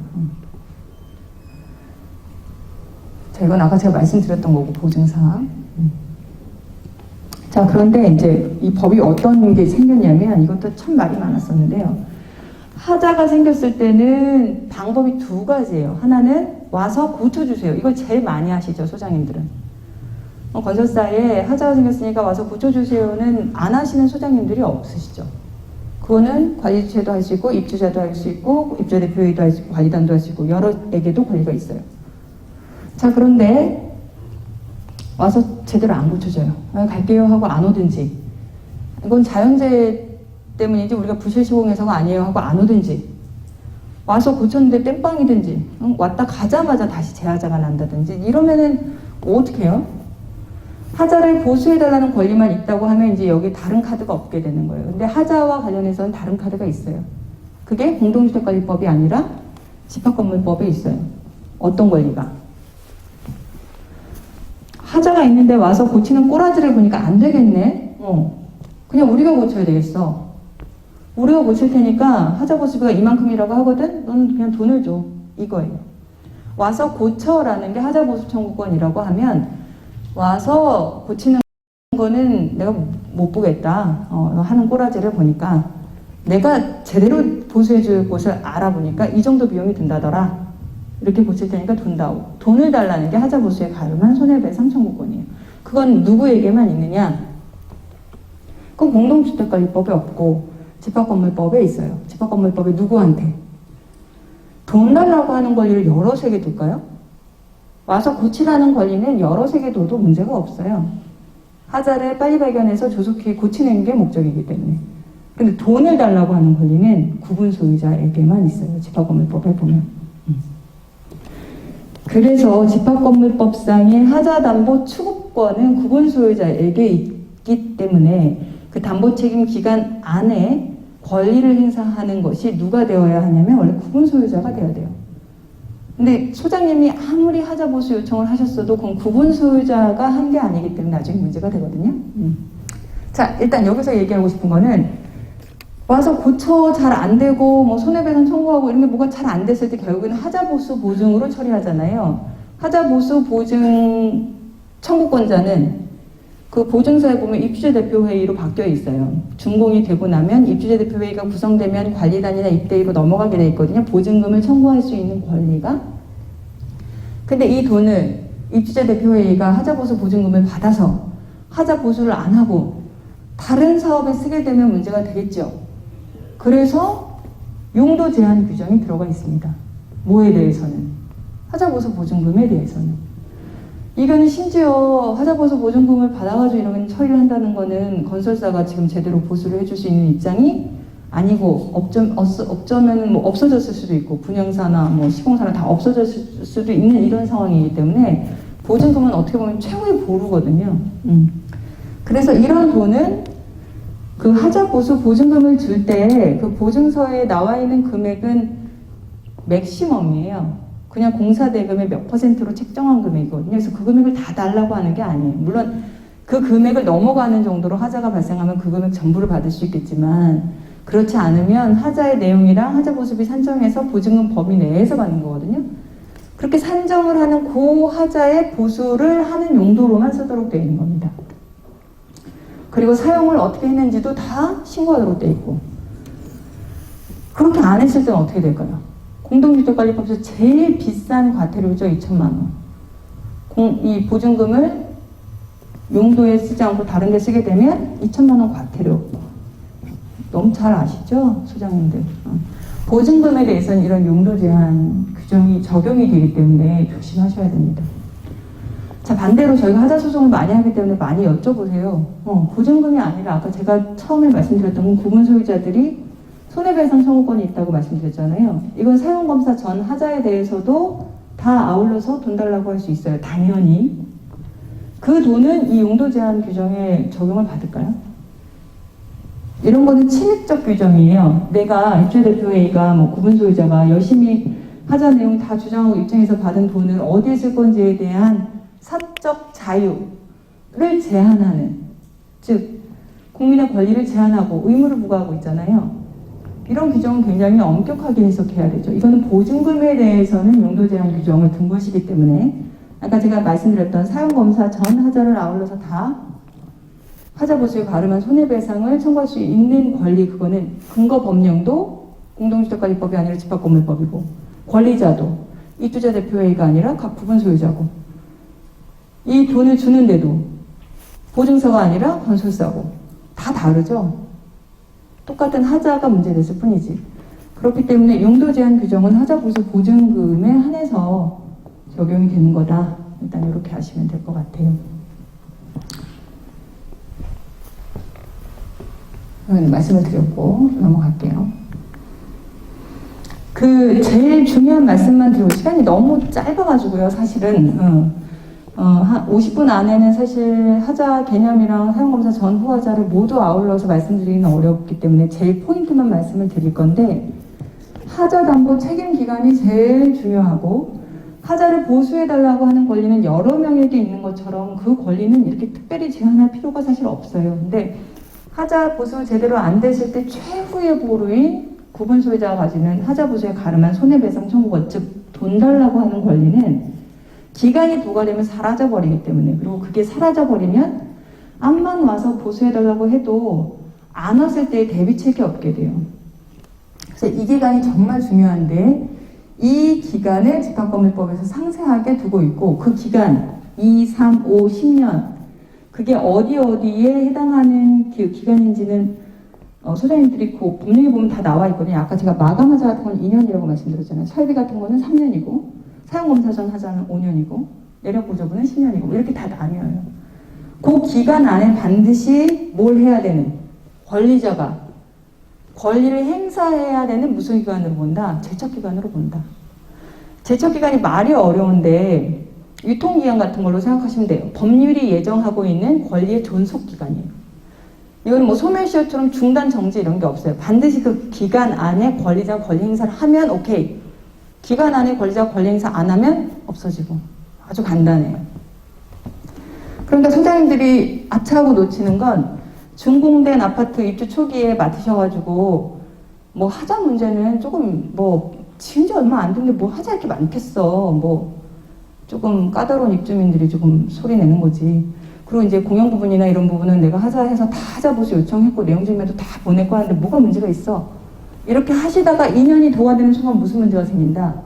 Speaker 2: 자, 이건 아까 제가 말씀드렸던 거고, 보증사항. 자, 그런데 이제 이 법이 어떤 게 생겼냐면, 이것도 참 말이 많았었는데요. 하자가 생겼을 때는 방법이 두 가지예요. 하나는 와서 고쳐주세요. 이걸 제일 많이 하시죠, 소장님들은. 건설사에 하자가 생겼으니까 와서 고쳐주세요는 안 하시는 소장님들이 없으시죠. 그거는 관리주체도 할 수 있고, 입주자도 할 수 있고, 입주자 대표회의도 할 수 있고, 관리단도 할 수 있고, 여러에게도 권리가 있어요. 자, 그런데 와서 제대로 안 고쳐줘요. 갈게요 하고 안 오든지, 이건 자연재해 때문인지 우리가 부실시공해서가 아니에요 하고 안 오든지, 와서 고쳤는데 땜빵이든지, 왔다 가자마자 다시 재하자가 난다든지, 이러면은 어떻게 해요? 하자를 보수해달라는 권리만 있다고 하면 이제 여기 다른 카드가 없게 되는 거예요. 근데 하자와 관련해서는 다른 카드가 있어요. 그게 공동주택관리법이 아니라 집합건물법에 있어요. 어떤 권리가? 하자가 있는데 와서 고치는 꼬라지를 보니까 안 되겠네? 그냥 우리가 고쳐야 되겠어. 우리가 고칠 테니까 하자 보수비가 이만큼이라고 하거든? 넌 그냥 돈을 줘. 이거예요. 와서 고쳐라는 게 하자 보수 청구권이라고 하면, 와서 고치는 거는 내가 못 보겠다. 하는 꼬라지를 보니까 내가 제대로 보수해 줄 곳을 알아보니까 이 정도 비용이 든다더라. 이렇게 고칠 테니까 돈을 달라는 게 하자 보수에 가름한 손해배상 청구권이에요. 그건 누구에게만 있느냐? 그건 공동주택관리법에 없고 집합건물법에 있어요. 집합건물법에 누구한테? 돈 달라고 하는 권리를 여럿에게 둘까요? 와서 고치라는 권리는 여럿에게 둬도 문제가 없어요. 하자를 빨리 발견해서 조속히 고치는 게 목적이기 때문에. 근데 돈을 달라고 하는 권리는 구분 소유자에게만 있어요. 집합건물법에 보면. 그래서 집합건물법상의 하자담보 추구권은 구분 소유자에게 있기 때문에 그 담보책임 기간 안에 권리를 행사하는 것이 누가 되어야 하냐면 원래 구분 소유자가 되어야 돼요. 근데 소장님이 아무리 하자 보수 요청을 하셨어도 그건 구분 소유자가 한 게 아니기 때문에 나중에 문제가 되거든요. 자, 자, 일단 여기서 얘기하고 싶은 거는 와서 고쳐 잘 안 되고 뭐 손해배상 청구하고 이런 게 뭐가 잘 안 됐을 때 결국에는 하자보수 보증으로 처리하잖아요. 하자보수 보증 청구권자는 그 보증서에 보면 입주자 대표회의로 바뀌어 있어요. 준공이 되고 나면 입주자 대표회의가 구성되면 관리단이나 입대위로 넘어가게 돼 있거든요. 보증금을 청구할 수 있는 권리가. 근데 이 돈을 입주자 대표회의가 하자보수 보증금을 받아서 하자보수를 안 하고 다른 사업에 쓰게 되면 문제가 되겠죠. 그래서 용도 제한 규정이 들어가 있습니다. 뭐에 대해서는? 하자보수 보증금에 대해서는. 이거는 심지어 하자보수 보증금을 받아가지고 이런 처리를 한다는 거는 건설사가 지금 제대로 보수를 해줄 수 있는 입장이 아니고 어쩌면 뭐 없어졌을 수도 있고 분양사나 뭐 시공사나 다 없어졌을 수도 있는 이런 상황이기 때문에 보증금은 어떻게 보면 최후의 보루거든요. 그래서 이런 돈은 그 하자보수 보증금을 줄 때 그 보증서에 나와 있는 금액은 맥시멈이에요. 그냥 공사 대금의 몇 %로 책정한 금액이거든요. 그래서 그 금액을 다 달라고 하는 게 아니에요. 물론 그 금액을 넘어가는 정도로 하자가 발생하면 그 금액 전부를 받을 수 있겠지만 그렇지 않으면 하자의 내용이랑 하자보수비 산정해서 보증금 범위 내에서 받는 거거든요. 그렇게 산정을 하는 그 하자의 보수를 하는 용도로만 쓰도록 되어 있는 겁니다. 그리고 사용을 어떻게 했는지도 다 신고하도록 되어 있고. 그렇게 안 했을 때는 어떻게 될까요? 공동주택관리법에서 제일 비싼 과태료죠. 2천만 원. 이 보증금을 용도에 쓰지 않고 다른 데 쓰게 되면 2천만 원 과태료. 너무 잘 아시죠? 소장님들. 보증금에 대해서는 이런 용도 제한 규정이 적용이 되기 때문에 조심하셔야 됩니다. 자, 반대로 저희가 하자소송을 많이 하기 때문에 많이 여쭤보세요. 보증금이 아니라 아까 제가 처음에 말씀드렸던 건 구분 소유자들이 손해배상 청구권이 있다고 말씀드렸잖아요. 이건 사용검사 전 하자에 대해서도 다 아울러서 돈 달라고 할 수 있어요. 당연히. 그 돈은 이 용도 제한 규정에 적용을 받을까요? 이런 거는 침입적 규정이에요. 내가 입주대표회의가 뭐 구분 소유자가 열심히 하자 내용 다 주장하고 입증해서 받은 돈을 어디에 쓸 건지에 대한 사적 자유를 제한하는, 즉 국민의 권리를 제한하고 의무를 부과하고 있잖아요. 이런 규정은 굉장히 엄격하게 해석해야 되죠. 이거는 보증금에 대해서는 용도 제한 규정을 둔 것이기 때문에 아까 제가 말씀드렸던 사용검사 전 하자를 아울러서 다 하자보수에 가름한 손해배상을 청구할 수 있는 권리, 그거는 근거 법령도 공동주택관리법이 아니라 집합건물법이고, 권리자도 입주자 대표회의가 아니라 각 부분 소유자고, 이 돈을 주는데도 보증서가 아니라 건설사고, 다 다르죠. 똑같은 하자가 문제됐을 뿐이지. 그렇기 때문에 용도 제한 규정은 하자보수 보증금에 한해서 적용이 되는 거다. 일단 이렇게 아시면 될 것 같아요. 말씀을 드렸고 넘어갈게요. 그 제일 중요한 말씀만 드리고, 시간이 너무 짧아가지고요. 사실은 50분 안에는 사실 하자 개념이랑 사용검사 전 후하자를 모두 아울러서 말씀드리기는 어렵기 때문에 제일 포인트만 말씀을 드릴 건데, 하자담보 책임기간이 제일 중요하고, 하자를 보수해달라고 하는 권리는 여러 명에게 있는 것처럼 그 권리는 이렇게 특별히 제한할 필요가 사실 없어요. 근데 하자 보수 제대로 안 됐을 때 최후의 보루인 구분 소유자가 가지는 하자 보수에 가름한 손해배상 청구권, 즉 돈 달라고 하는 권리는 기간이 도과되면 사라져버리기 때문에, 그리고 그게 사라져버리면 암만 와서 보수해달라고 해도 안 왔을 때 대비책이 없게 돼요. 그래서 이 기간이 정말 중요한데, 이 기간을 집합건물법에서 상세하게 두고 있고, 그 기간 2, 3, 5, 10년 그게 어디에 해당하는 기간인지는 소장님들이 그 법령에 보면 다 나와 있거든요. 아까 제가 마감하자 같은 건 2년이라고 말씀드렸잖아요. 설비 같은 거는 3년이고 사용검사 전 하자는 5년이고 내력보조금은 10년이고 이렇게 다 나뉘어요. 그 기간 안에 반드시 뭘 해야 되는, 권리자가 권리를 행사해야 되는 무슨 기간으로 본다? 제척기간으로 본다. 제척기간이 말이 어려운데 유통기한 같은 걸로 생각하시면 돼요. 법률이 예정하고 있는 권리의 존속기간이에요. 이건 뭐 소멸시효처럼 중단 정지 이런 게 없어요. 반드시 그 기간 안에 권리자가 권리 행사를 하면 오케이. 기간 안에 권리자가 권리 행사 안 하면 없어지고. 아주 간단해요. 그러니까 소장님들이 아차하고 놓치는 건 준공된 아파트 입주 초기에 맡으셔가지고 뭐 하자 문제는 조금 뭐 지은 지 얼마 안 됐는데 뭐 하자 이렇게 많겠어. 뭐 조금 까다로운 입주민들이 조금 소리 내는 거지. 그리고 이제 공영 부분이나 이런 부분은 내가 하자해서 다 하자 보수 요청했고 내용 증명도 다 보냈고 하는데 뭐가 문제가 있어. 이렇게 하시다가 2년이 도과되는 순간 무슨 문제가 생긴다.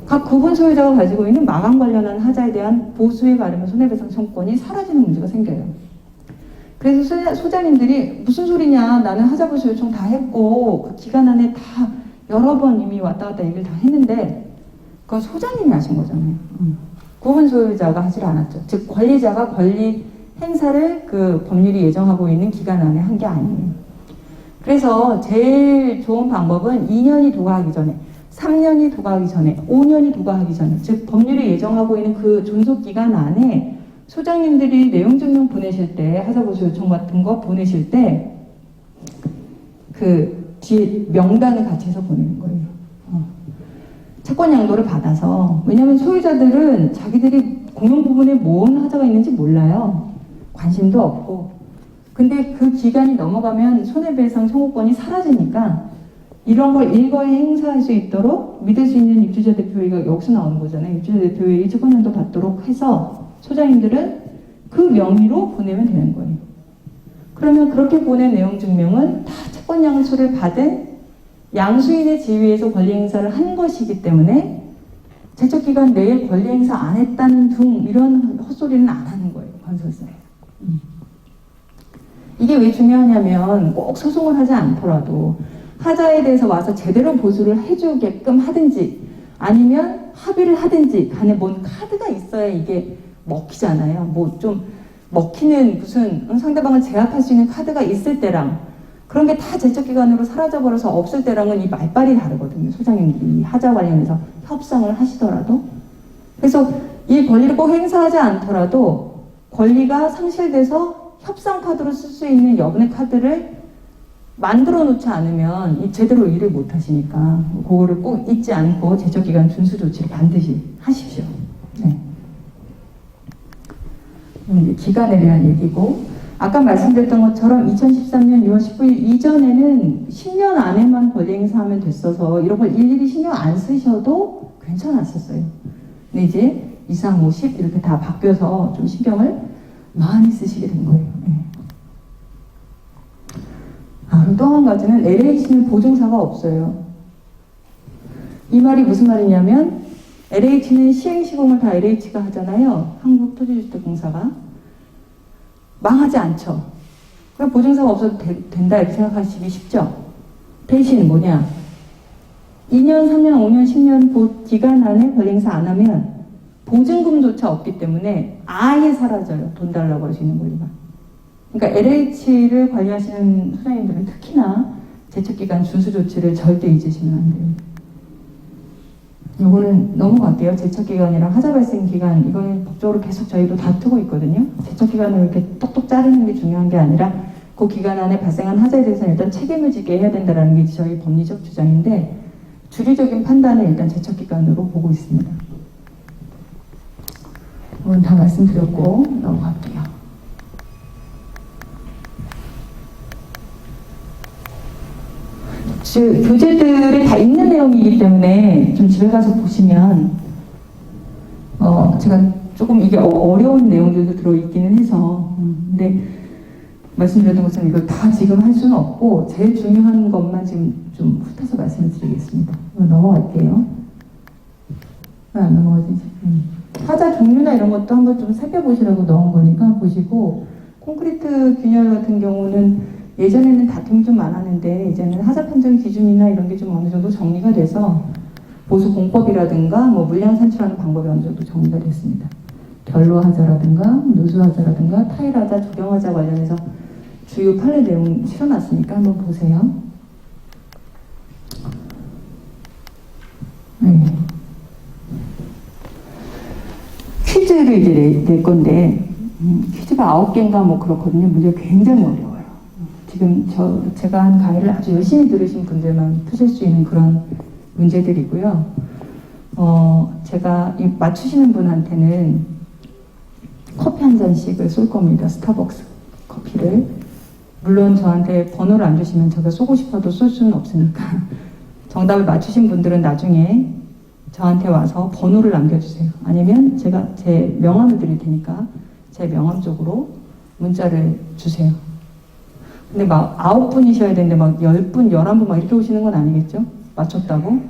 Speaker 2: 각 구분 소유자가 가지고 있는 마감 관련한 하자에 대한 보수에 가르면 손해배상 청구권이 사라지는 문제가 생겨요. 그래서 소장님들이 무슨 소리냐, 나는 하자 보수 요청 다 했고 그 기간 안에 다 여러 번 이미 왔다 갔다 얘기를 다 했는데 그건 소장님이 하신 거잖아요. 구분 소유자가 하질 않았죠. 즉 권리자가 권리 행사를 그 법률이 예정하고 있는 기간 안에 한 게 아니에요. 그래서 제일 좋은 방법은 2년이 도과하기 전에, 3년이 도과하기 전에, 5년이 도과하기 전에, 즉 법률이 예정하고 있는 그 존속 기간 안에 소장님들이 내용 증명 보내실 때, 하자보수 요청 같은 거 보내실 때 그 뒤에 명단을 같이 해서 보내는 거예요. 채권 양도를 받아서. 왜냐하면 소유자들은 자기들이 공용 부분에 뭔 하자가 있는지 몰라요. 관심도 없고. 근데 그 기간이 넘어가면 손해배상 청구권이 사라지니까 이런 걸 일거에 행사할 수 있도록 믿을 수 있는 입주자 대표회의가 여기서 나오는 거잖아요. 입주자 대표회의 채권 양도 받도록 해서 소장님들은 그 명의로 보내면 되는 거예요. 그러면 그렇게 보낸 내용 증명은 다 채권 양수를 받은 양수인의 지위에서 권리 행사를 한 것이기 때문에 제척기간 내에 권리 행사 안 했다는 등 이런 헛소리는 안 하는 거예요. 건설사에. 이게 왜 중요하냐면 꼭 소송을 하지 않더라도 하자에 대해서 와서 제대로 보수를 해주게끔 하든지 아니면 합의를 하든지 간에 뭔 카드가 있어야 이게 먹히잖아요. 뭐 좀 먹히는 무슨 상대방을 제압할 수 있는 카드가 있을 때랑 그런 게 다 제척기간으로 사라져버려서 없을 때랑은 이 말빨이 다르거든요. 소장님들이 하자 관련해서 협상을 하시더라도. 그래서 이 권리를 꼭 행사하지 않더라도 권리가 상실돼서 협상 카드로 쓸 수 있는 여분의 카드를 만들어 놓지 않으면 제대로 일을 못 하시니까 그거를 꼭 잊지 않고 제척기간 준수 조치를 반드시 하십시오. 네. 이제 기간에 대한 얘기고, 아까 말씀드렸던 것처럼 2013년 6월 19일 이전에는 10년 안에만 권리 행사하면 됐어서 이런 걸 일일이 신경 안 쓰셔도 괜찮았었어요. 근데 이제 2, 3, 5, 10 이렇게 다 바뀌어서 좀 신경을 많이 쓰시게 된 거예요. 네. 그리고 또 한 가지는 LH는 보증사가 없어요. 이 말이 무슨 말이냐면 LH는 시행시공을 다 LH가 하잖아요. 한국토지주택공사가. 망하지 않죠. 그러니까 보증사가 없어도 된다 이렇게 생각하시기 쉽죠. 대신 뭐냐, 2년, 3년, 5년, 10년 그 기간 안에 권리 행사 안 하면 보증금조차 없기 때문에 아예 사라져요. 돈 달라고 할 수 있는 권리가. 그러니까 LH를 관리하시는 소장님들은 특히나 제척기간 준수 조치를 절대 잊으시면 안 돼요. 요거는 넘어갈게요. 제척기간이랑 하자 발생 기간, 이거는 법적으로 계속 저희도 다투고 있거든요. 제척기간을 이렇게 똑똑 자르는 게 중요한 게 아니라 그 기간 안에 발생한 하자에 대해서는 일단 책임을 지게 해야 된다는 게 저희 법리적 주장인데 주리적인 판단을 일단 제척기간으로 보고 있습니다. 오늘 다 말씀드렸고 넘어갈게요. 교재들이 다 있는 내용이기 때문에 좀 집에 가서 보시면 제가 조금 이게 어려운 내용들도 들어있기는 해서 근데 말씀드렸던 것처럼 이걸 다 지금 할 수는 없고 제일 중요한 것만 지금 좀 훑어서 말씀을 드리겠습니다. 넘어갈게요. 안 넘어가지. 하자 종류나 이런 것도 한번 좀 살펴보시라고 넣은 거니까 보시고, 콘크리트 균열 같은 경우는 예전에는 다툼이 좀 많았는데 이제는 하자 판정 기준이나 이런 게 좀 어느 정도 정리가 돼서 보수 공법이라든가 뭐 물량 산출하는 방법이 어느 정도 정리가 됐습니다. 결로 하자라든가 누수 하자라든가 타일 하자, 조경 하자 관련해서 주요 판례 내용 실어놨으니까 한번 보세요. 네. 퀴즈를 이제 낼 건데 퀴즈가 9개인가 뭐 그렇거든요. 문제가 굉장히 어려워요. 지금 제가 한 강의를 아주 열심히 들으신 분들만 푸실 수 있는 그런 문제들이고요. 제가 맞추시는 분한테는 커피 한 잔씩을 쏠 겁니다. 스타벅스 커피를. 물론 저한테 번호를 안 주시면 제가 쏘고 싶어도 쏠 수는 없으니까 정답을 맞추신 분들은 나중에 저한테 와서 번호를 남겨주세요. 아니면 제가 제 명함을 드릴 테니까 제 명함 쪽으로 문자를 주세요. 근데 막 9분이셔야 되는데 막 10분, 11분 막 이렇게 오시는 건 아니겠죠? 맞췄다고?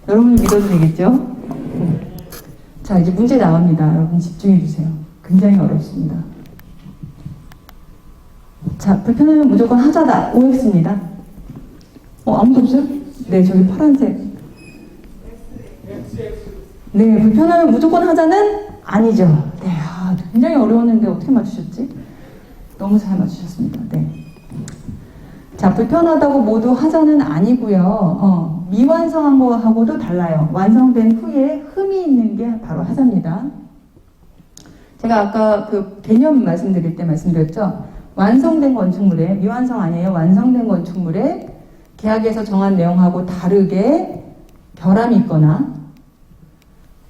Speaker 2: 여러분이 믿어도 되겠죠? 자, 이제 문제 나갑니다. 여러분 집중해 주세요. 굉장히 어렵습니다. 자, 불편하면 무조건 하자다. OX입니다. 아무도 없어요? 네, 저기 파란색. 네, 불편하면 무조건 하자는 아니죠. 네, 굉장히 어려웠는데 어떻게 맞추셨지? 너무 잘 맞추셨습니다. 네. 자, 불편하다고 모두 하자는 아니고요. 미완성한 거하고도 달라요. 완성된 후에 흠이 있는 게 바로 하자입니다. 제가 아까 그 개념 말씀드릴 때 말씀드렸죠. 완성된 건축물에, 미완성 아니에요. 완성된 건축물에 계약에서 정한 내용하고 다르게 결함이 있거나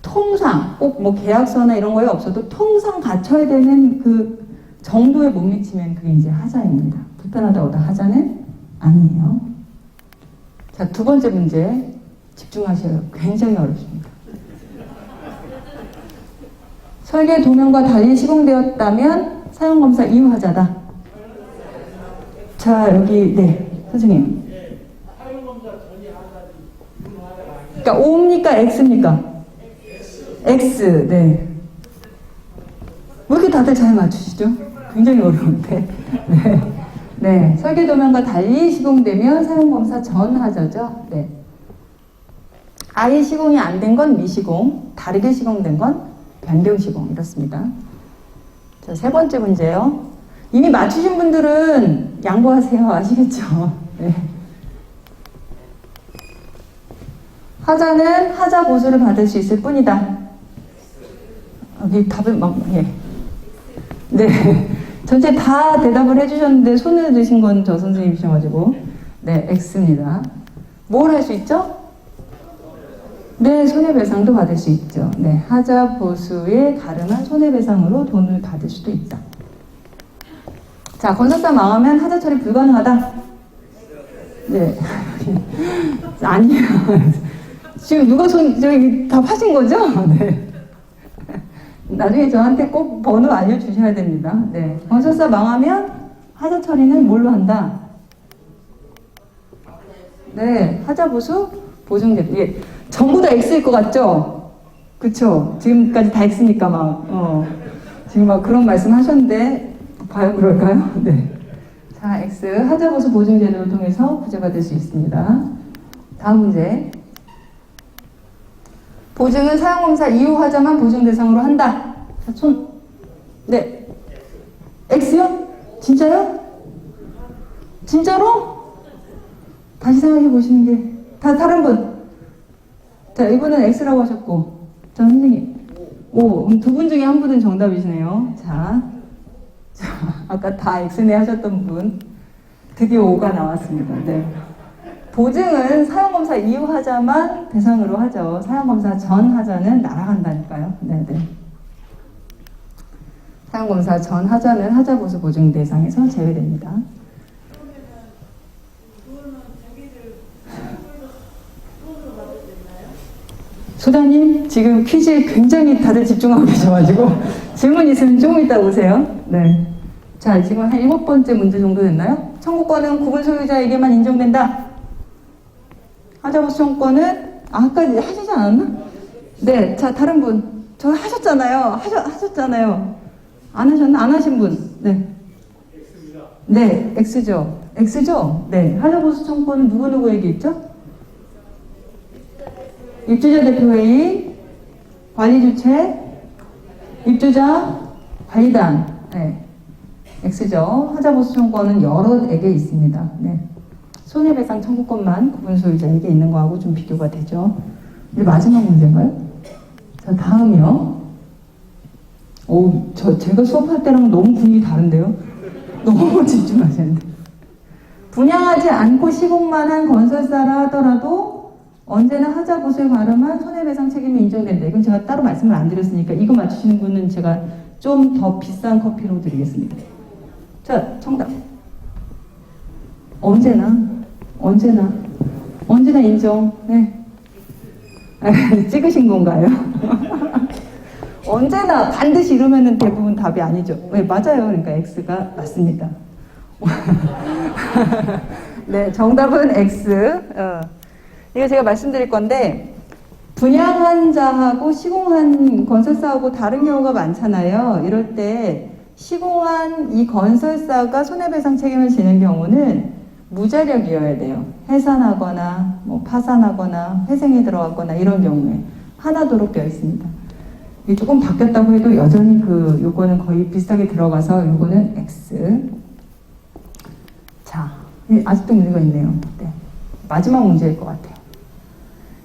Speaker 2: 통상, 꼭 뭐 계약서나 이런 거에 없어도 통상 갖춰야 되는 그 정도에 못 미치면 그게 이제 하자입니다. 불편하다고 하자는 아니에요. 자, 두 번째 문제 집중하셔요. 굉장히 어렵습니다. 설계 도면과 달리 시공되었다면 사용검사 이후 하자다. 자, 여기 네, 선생님. 그러니까 O입니까? X입니까? X, 네. 왜 이렇게 다들 잘 맞추시죠? 굉장히 어려운데. 네. 네. 설계 도면과 달리 시공되면 사용검사 전 하자죠. 네. 아예 시공이 안 된 건 미시공, 다르게 시공된 건 변경 시공, 이렇습니다. 자, 세 번째 문제요. 이미 맞추신 분들은 양보하세요. 아시겠죠? 네. 하자는 하자 보수를 받을 수 있을 뿐이다. 여기 답을 예. 네. 전체 다 대답을 해주셨는데 손을 드신 건 저 선생님이셔가지고 네, X입니다. 뭘 할 수 있죠? 네, 손해배상도 받을 수 있죠. 네, 하자 보수에 가름한 손해배상으로 돈을 받을 수도 있다. 자, 건설사 망하면 하자 처리 불가능하다. 네, 아니에요. 지금 누가 저기 답하신 거죠? 네. 나중에 저한테 꼭 번호 알려주셔야 됩니다. 네. 건설사 망하면 하자 처리는 뭘로 한다? 네. 하자 보수 보증제. 이게 전부 다 X일 것 같죠? 그쵸? 지금까지 다 X니까 막, 지금 막 그런 말씀 하셨는데, 과연 그럴까요? 네. 자, X. 하자 보수 보증제도를 통해서 구제받을 수 있습니다. 다음 문제. 보증은 사용검사 이후 하자만 보증 대상으로 한다. 자, 손. 네. X요? 진짜요? 진짜로? 다시 생각해 보시는 게. 다른 분. 자, 이분은 X라고 하셨고. 자, 선생님. 오, 두 분 중에 한 분은 정답이시네요. 자, 아까 다 X네 하셨던 분. 드디어 5가 나왔습니다. 네. 보증은 사용검사 이후 하자만 대상으로 하죠. 사용검사 전 하자는 날아간다니까요. 네네. 사용검사 전 하자는 하자보수 보증 대상에서 제외됩니다. 소장님, 지금 퀴즈에 굉장히 다들 집중하고 계셔가지고 질문 있으면 조금 이따 오세요. 네. 자, 지금 한 7번째 문제 정도 됐나요? 청구권은 구분 소유자에게만 인정된다. 하자보수 청구권은 아까 하시지 않았나? 네, 자 다른 분, 저 하셨잖아요. 하셨잖아요. 안 하셨나? 안 하신 분, 네. X입니다. 네, X죠. X죠. 네, 하자보수 청구권은 누구에게 있죠? 입주자 대표회의, 관리주체, 입주자, 관리단. 네, X죠. 하자보수 청구권은 여러에게 있습니다. 네. 손해배상 청구권만 구분 소유자에게 있는 거하고 좀 비교가 되죠. 이제 마지막 문제인가요? 자, 다음이요. 제가 수업할 때랑 너무 분위기 다른데요? 너무 집중하시는데. 분양하지 않고 시공만 한 건설사라 하더라도 언제나 하자보수에 가름한 손해배상 책임이 인정된다. 이건 제가 따로 말씀을 안 드렸으니까 이거 맞추시는 분은 제가 좀 더 비싼 커피로 드리겠습니다. 자, 정답. 언제나 인정. 네. 찍으신 건가요? 언제나 반드시 이러면은 대부분 답이 아니죠. 네, 맞아요. 그러니까 X가 맞습니다. 네, 정답은 X. 이거 제가 말씀드릴 건데, 분양한 자하고 시공한 건설사하고 다른 경우가 많잖아요. 이럴 때 시공한 이 건설사가 손해배상 책임을 지는 경우는 무자력이어야 돼요. 해산하거나 뭐 파산하거나 회생에 들어갔거나 이런 경우에 하나도록 되어 있습니다. 이게 조금 바뀌었다고 해도 여전히 그 요거는 거의 비슷하게 들어가서 요거는 X. 자, 아직도 문제가 있네요. 네. 마지막 문제일 것 같아요.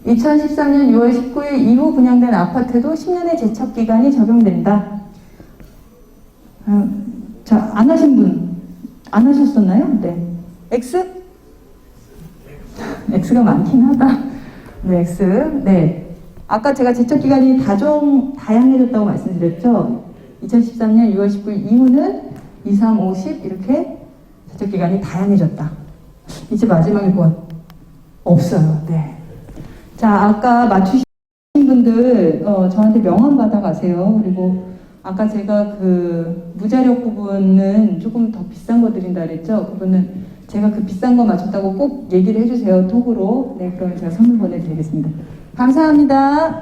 Speaker 2: 2013년 6월 19일 이후 분양된 아파트도 10년의 제척 기간이 적용된다. 자, 안 하신 분, 안 하셨었나요? 네. X? X가 많긴 하다. 네, X. 네. 아까 제가 제척 기간이 다양해졌다고 말씀드렸죠? 2013년 6월 19일 이후는 2, 3, 5, 10 이렇게 제척 기간이 다양해졌다. 이제 마지막일 것 없어요. 네. 자, 아까 맞추신 분들 저한테 명함 받아가세요. 그리고 아까 제가 그 무자력 부분은 조금 더 비싼 거 드린다 그랬죠? 그거는 제가 그 비싼 거 맞췄다고 꼭 얘기를 해주세요. 톡으로. 네, 그러면 제가 선물 보내드리겠습니다. 감사합니다.